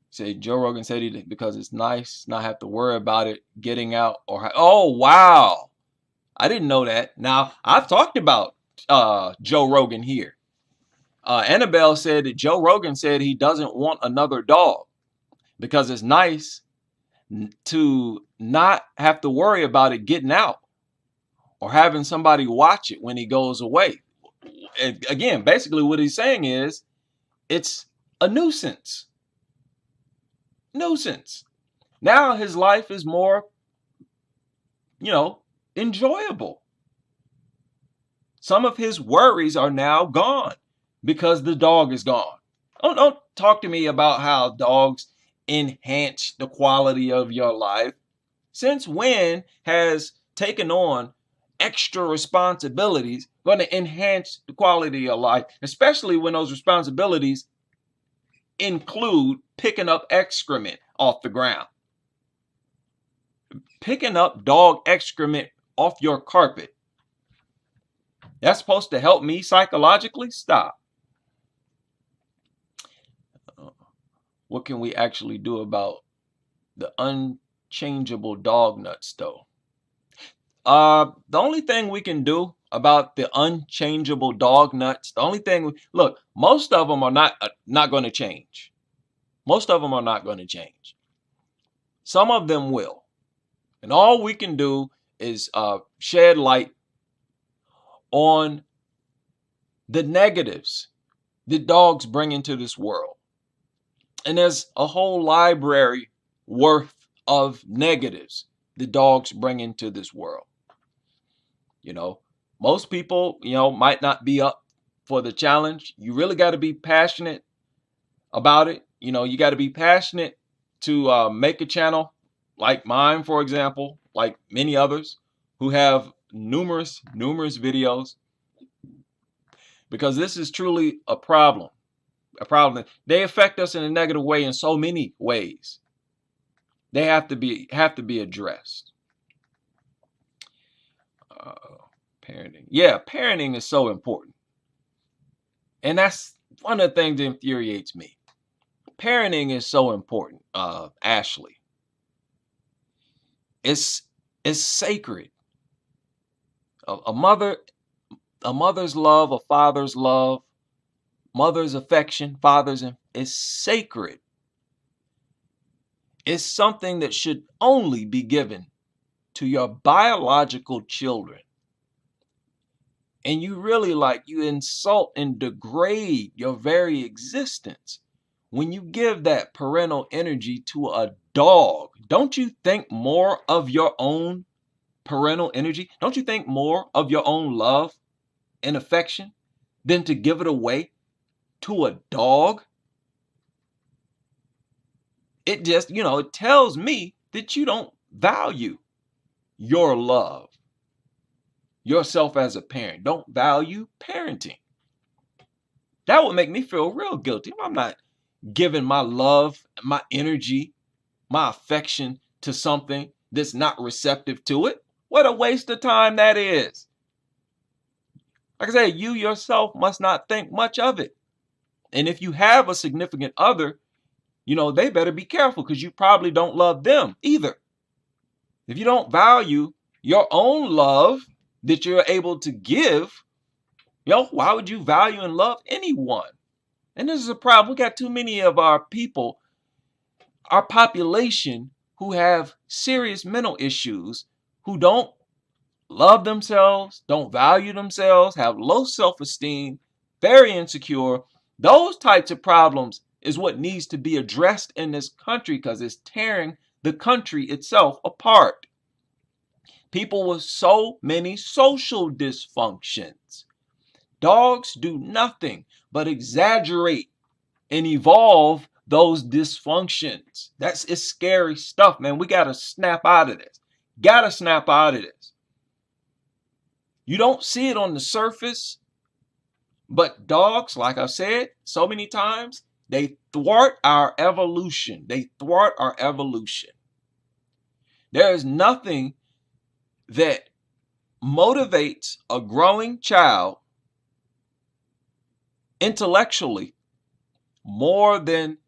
Say Joe Rogan said he did because it's nice not have to worry about it getting out or oh wow, I didn't know that. Now I've talked about Joe Rogan here. Annabelle said that Joe Rogan said he doesn't want another dog because it's nice to not have to worry about it getting out or having somebody watch it when he goes away. And again, basically what he's saying is it's a nuisance. Nuisance. Now his life is more, enjoyable. Some of his worries are now gone because the dog is gone. Don't talk to me about how dogs enhance the quality of your life. Since when has taking on extra responsibilities going to enhance the quality of your life, especially when those responsibilities include picking up excrement off the ground? Picking up dog excrement off your carpet. That's supposed to help me psychologically? Stop. What can we actually do about the unchangeable dog nuts, though? The only thing we can do about the unchangeable dog nuts, the only thing, look, most of them are not going to change. Most of them are not going to change. Some of them will. And all we can do is shed light on the negatives that dogs bring into this world. And there's a whole library worth of negatives the dogs bring into this world. Most people, might not be up for the challenge. You really got to be passionate about it. You got to be passionate to make a channel like mine, for example, like many others who have numerous videos, because this is truly a problem. They affect us in a negative way in so many ways. They have to be addressed. Parenting. Yeah, parenting is so important. And that's one of the things that infuriates me. Parenting is so important, Ashley. It's sacred. A mother's love, a father's love, mother's affection, is sacred. It's something that should only be given to your biological children. And you really you insult and degrade your very existence when you give that parental energy to a dog. Don't you think more of your own parental energy? Don't you think more of your own love and affection than to give it away to a dog? It just, it tells me that you don't value your love, yourself as a parent. Don't value parenting. That would make me feel real guilty. I'm not giving my love, my energy, my affection to something that's not receptive to it. What a waste of time that is. Like I said, you yourself must not think much of it. And if you have a significant other, they better be careful, because you probably don't love them either. If you don't value your own love that you're able to give, why would you value and love anyone? And this is a problem. We got too many of our people, our population, who have serious mental issues, who don't love themselves, don't value themselves, have low self-esteem, very insecure. Those types of problems is what needs to be addressed in this country, because it's tearing the country itself apart. People with so many social dysfunctions. Dogs do nothing but exaggerate and evolve those dysfunctions. It's scary stuff, man. We got to snap out of this. You don't see it on the surface, but dogs, like I've said so many times, they thwart our evolution. There is nothing that motivates a growing child intellectually more than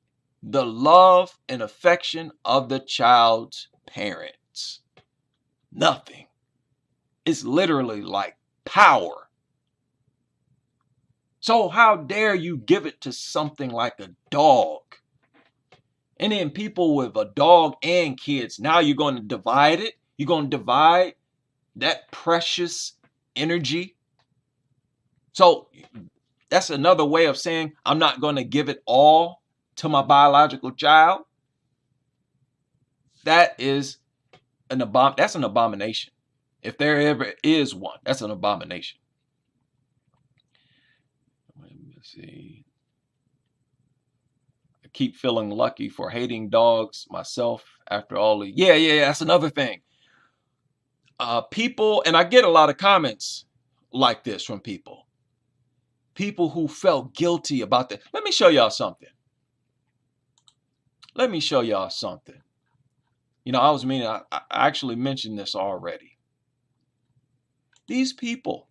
the love and affection of the child's parents. Nothing. It's literally like power. So how dare you give it to something like a dog? And then people with a dog and kids, now you're going to divide it? You're going to divide that precious energy. So that's another way of saying I'm not going to give it all to my biological child. That is that's an abomination. If there ever is one, that's an abomination. Let me see. I keep feeling lucky for hating dogs myself after all the yeah, that's another thing. People, and I get a lot of comments like this from people who felt guilty about that. Let me show y'all something. You know, I actually mentioned this already. These people,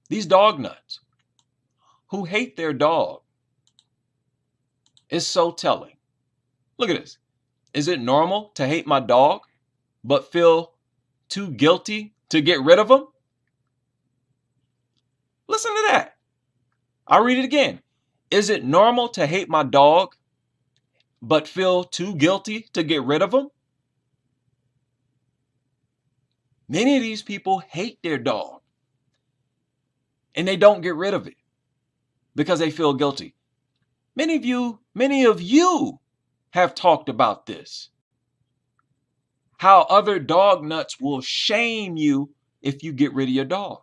these dog nuts who hate their dog, is so telling. Look at this. Is it normal to hate my dog but feel too guilty to get rid of him? Listen to that. I'll read it again. Is it normal to hate my dog but feel too guilty to get rid of him? Many of these people hate their dog and they don't get rid of it because they feel guilty. Many of you have talked about this. How other dog nuts will shame you if you get rid of your dog.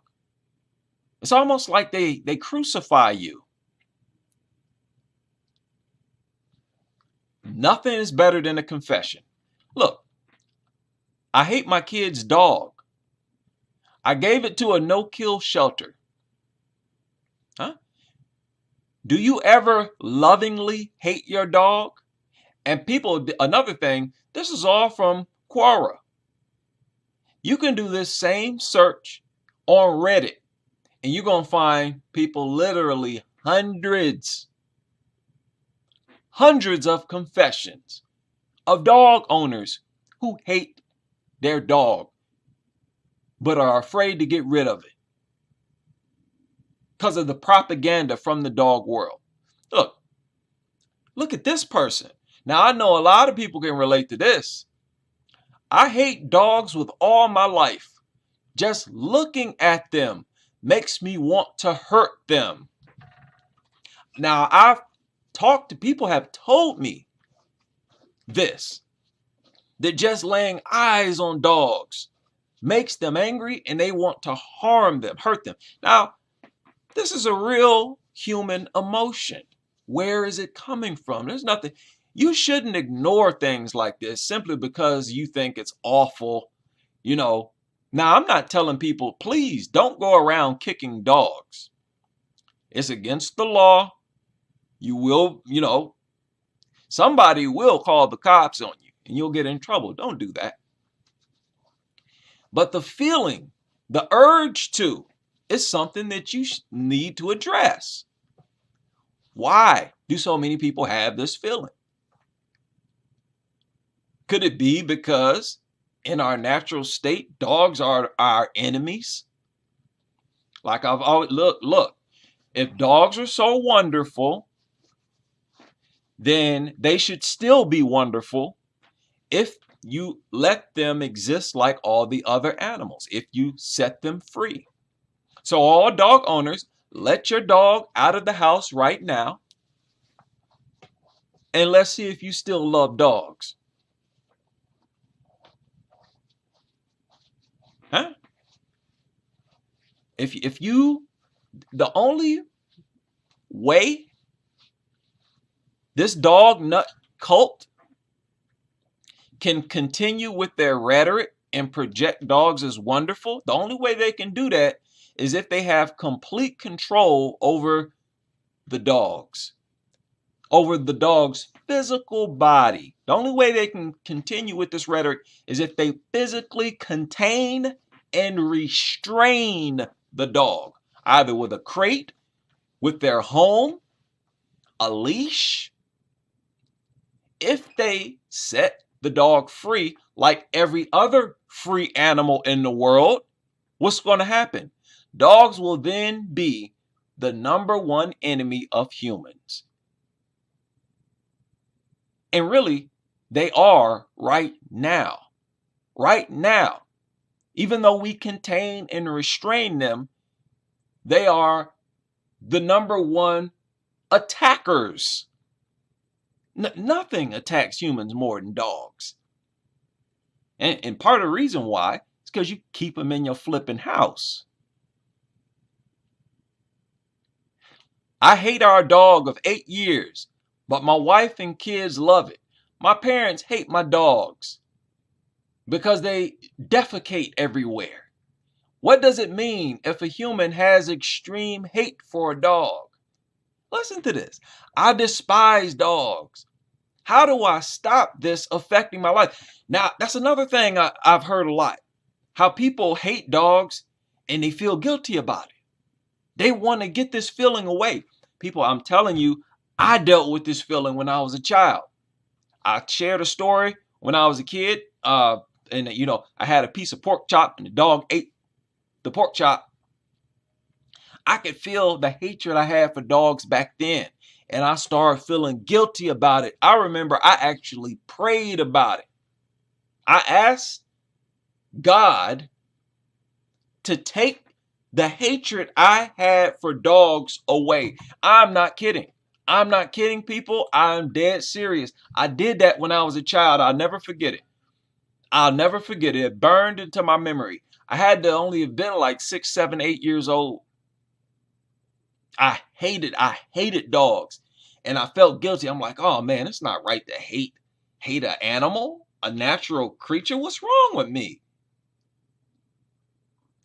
It's almost like they crucify you. Nothing is better than a confession. Look, I hate my kid's dog. I gave it to a no-kill shelter. Huh? Do you ever lovingly hate your dog? And people, another thing, this is all from Quora. You can do this same search on Reddit, and you're going to find people literally hundreds of confessions of dog owners who hate their dog but are afraid to get rid of it because of the propaganda from the dog world. Look at this person. Now, I know a lot of people can relate to this. I hate dogs with all my life. Just looking at them makes me want to hurt them. Now, I've talked to people have told me this, that just laying eyes on dogs makes them angry and they want to harm them, hurt them. Now, this is a real human emotion. Where is it coming from? There's nothing. You shouldn't ignore things like this simply because you think it's awful. You know, now I'm not telling people, please don't go around kicking dogs. It's against the law. You will, somebody will call the cops on you and you'll get in trouble. Don't do that. But the feeling, the urge to, is something that you need to address. Why do so many people have this feeling? Could it be because in our natural state, dogs are our enemies? Like I've always, look, if dogs are so wonderful, then they should still be wonderful if you let them exist like all the other animals, if you set them free. So all dog owners, let your dog out of the house right now. And let's see if you still love dogs. Huh? If you, the only way this dog nut cult can continue with their rhetoric and project dogs as wonderful, the only way they can do that is if they have complete control over the dogs, over the dog's physical body. The only way they can continue with this rhetoric is if they physically contain and restrain the dog, either with a crate, with their home, a leash. If they set the dog free like every other free animal in the world, what's going to happen? Dogs will then be the #1 enemy of humans. And really, they are right now. Right now. Even though we contain and restrain them, they are the number one attackers. Nothing attacks humans more than dogs. And part of the reason why is because you keep them in your flipping house. I hate our dog of 8 years, but my wife and kids love it. My parents hate my dogs because they defecate everywhere. What does it mean if a human has extreme hate for a dog? Listen to this. I despise dogs. How do I stop this affecting my life? Now, that's another thing I've heard a lot. How people hate dogs and they feel guilty about it. They want to get this feeling away. People, I'm telling you, I dealt with this feeling when I was a child. I shared a story when I was a kid. And I had a piece of pork chop and the dog ate the pork chop. I could feel the hatred I had for dogs back then. And I started feeling guilty about it. I remember I actually prayed about it. I asked God to take the hatred I had for dogs away. I'm not kidding. I'm not kidding, people. I'm dead serious. I did that when I was a child. I'll never forget it. I'll never forget it. It burned into my memory. I had to only have been like 6, 7, 8 years old. I hated dogs. And I felt guilty. I'm like, oh man, it's not right to hate an animal, a natural creature. What's wrong with me?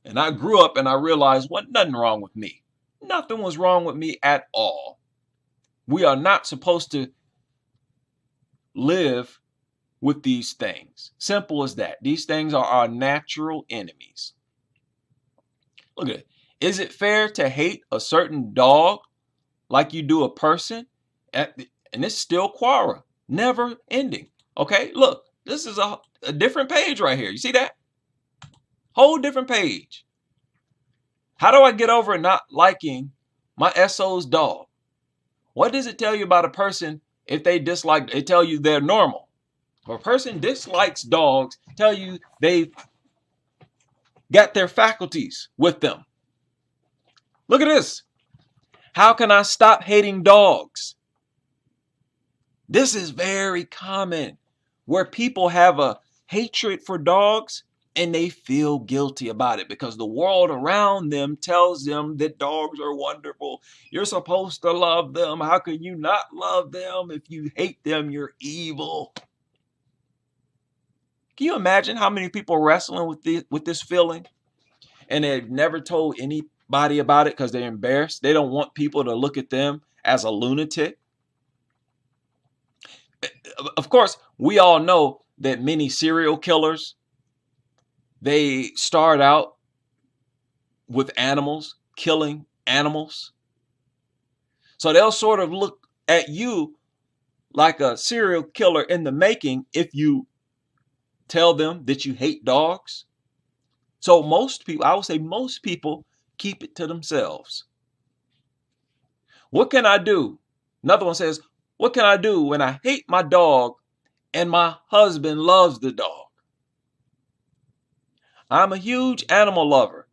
And I grew up and I realized wasn't nothing wrong with me. Nothing was wrong with me at all. We are not supposed to live with these things. Simple as that. These things are our natural enemies. Look at it. Is it fair to hate a certain dog like you do a person? And it's still Quora. Never ending. Okay, look. This is a different page right here. You see that? Whole different page. How do I get over not liking my SO's dog? What does it tell you about a person if they dislike? They tell you they're normal. If a person dislikes dogs, tell you they've got their faculties with them. Look at this. How can I stop hating dogs? This is very common where people have a hatred for dogs and they feel guilty about it because the world around them tells them that dogs are wonderful. You're supposed to love them. How can you not love them? If you hate them, you're evil. Can you imagine how many people are wrestling with this feeling? And they've never told anybody about it because they're embarrassed. They don't want people to look at them as a lunatic. Of course, we all know that many serial killers, they start out with animals, killing animals. So they'll sort of look at you like a serial killer in the making if you tell them that you hate dogs. So most people, I would say most people, keep it to themselves. What can I do? Another one says, what can I do when I hate my dog and my husband loves the dog? I'm a huge animal lover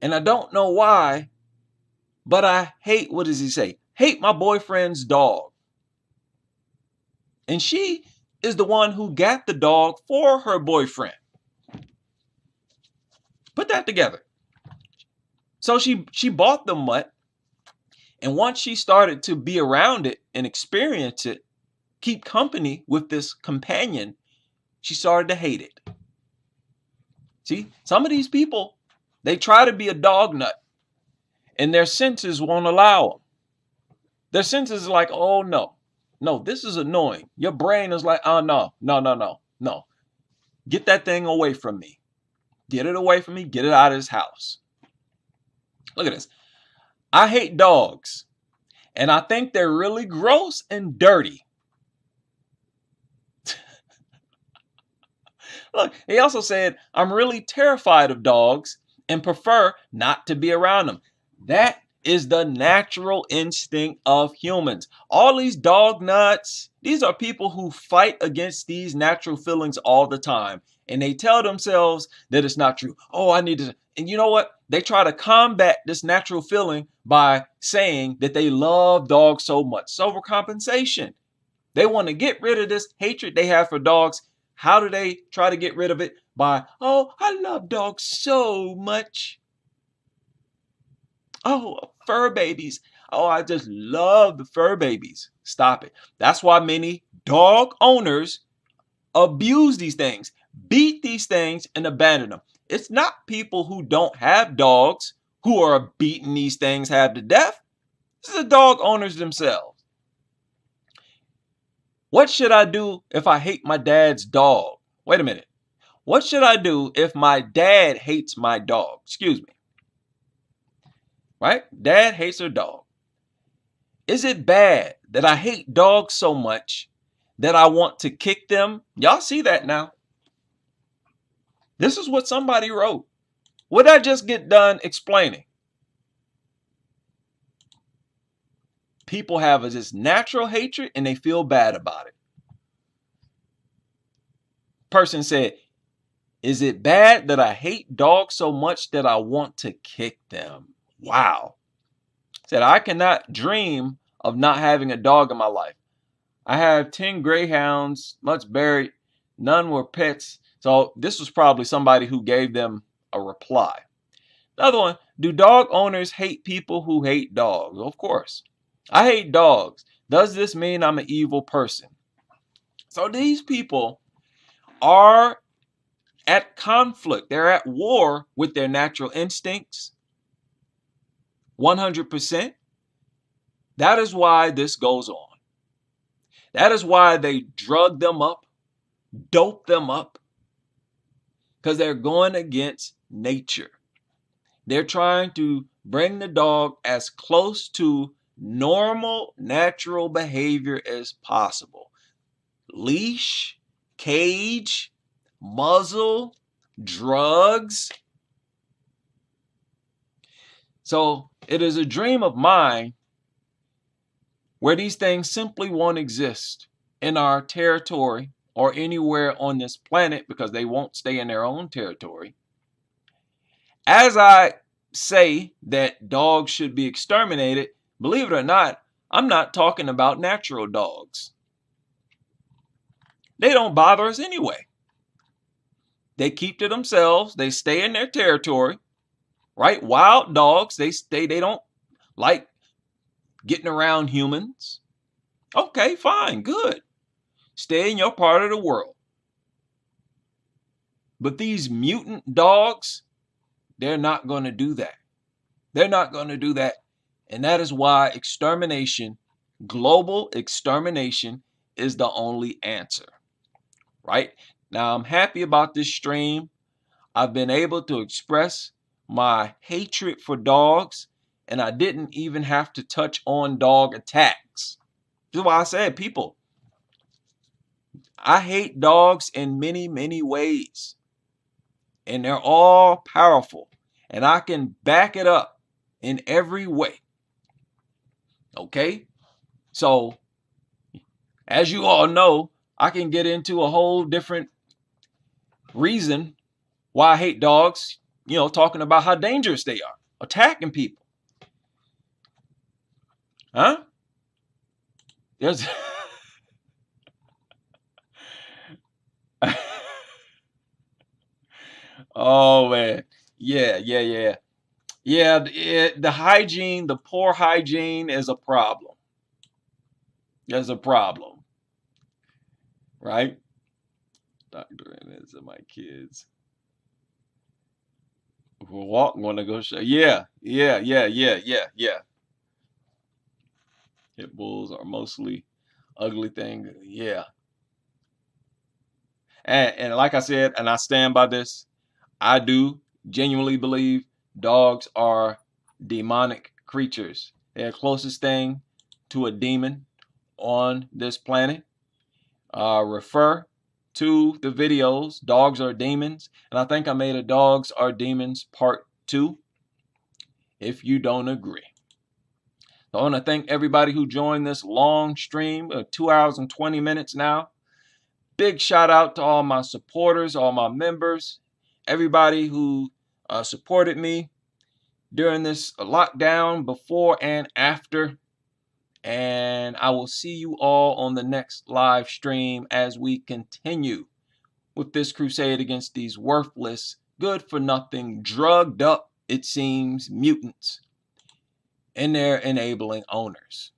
and I don't know why, but I hate, what does he say? Hate my boyfriend's dog. And she is the one who got the dog for her boyfriend. Put that together. So she bought the mutt, and once she started to be around it and experience it, keep company with this companion, she started to hate it. See, some of these people, they try to be a dog nut, and their senses won't allow them. Their senses are like, oh no, this is annoying. Your brain is like, oh no. Get that thing away from me. Get it away from me. Get it out of this house. Look at this. I hate dogs, and I think they're really gross and dirty. Look, he also said, I'm really terrified of dogs and prefer not to be around them. That is the natural instinct of humans. All these dog nuts, these are people who fight against these natural feelings all the time. and they tell themselves that it's not true. Oh, I need to. And you know what? They try to combat this natural feeling by saying that they love dogs so much. It's overcompensation. They want to get rid of this hatred they have for dogs. How do they try to get rid of it? By, oh, I love dogs so much. Oh, fur babies. Oh, I just love the fur babies. Stop it. That's why many dog owners abuse these things, beat these things, and abandon them. It's not people who don't have dogs who are beating these things half to death. This is the dog owners themselves. What should I do if I hate my dad's dog? Wait a minute. What should I do if my dad hates my dog? Excuse me. Right? Dad hates her dog. Is it bad that I hate dogs so much that I want to kick them? Y'all see that now? This is what somebody wrote. What did I just get done explaining? People have this natural hatred and they feel bad about it. Person said, is it bad that I hate dogs so much that I want to kick them? Wow. Said, I cannot dream of not having a dog in my life. I have 10 greyhounds, much buried. None were pets. So this was probably somebody who gave them a reply. Another one, do dog owners hate people who hate dogs? Of course. I hate dogs. Does this mean I'm an evil person? So these people are at conflict. They're at war with their natural instincts. 100%. That is why this goes on. That is why they drug them up, dope them up, because they're going against nature. They're trying to bring the dog as close to normal, natural behavior as possible. Leash, cage, muzzle, drugs. So it is a dream of mine where these things simply won't exist in our territory or anywhere on this planet because they won't stay in their own territory. As I say that dogs should be exterminated, believe it or not, I'm not talking about natural dogs. They don't bother us anyway. They keep to themselves. They stay in their territory, right? Wild dogs, they don't like getting around humans. Okay, fine, good. Stay in your part of the world. But these mutant dogs, they're not going to do that. They're not going to do that. And that is why extermination, global extermination, is the only answer. Right? Now, I'm happy about this stream. I've been able to express my hatred for dogs, and I didn't even have to touch on dog attacks. This is why I said, people, I hate dogs in many, many ways. And they're all powerful. And I can back it up in every way. Okay? So, as you all know, I can get into a whole different reason why I hate dogs, talking about how dangerous they are, attacking people. Huh? There's oh man. Yeah. The hygiene, the poor hygiene is a problem. There's a problem. Right? Dr. Inez and my kids. We're walking, want to go show. Yeah. Pit bulls are mostly ugly things. Yeah. And like I said, and I stand by this, I do genuinely believe dogs are demonic creatures. They're the closest thing to a demon on this planet. Refer to the videos, Dogs Are Demons. And I think I made a Dogs Are Demons Part 2, if you don't agree. So I want to thank everybody who joined this long stream, 2 hours and 20 minutes now. big shout out to all my supporters, all my members, everybody who supported me during this lockdown, before and after. And I will see you all on the next live stream as we continue with this crusade against these worthless, good-for-nothing, drugged up, it seems, mutants and their enabling owners.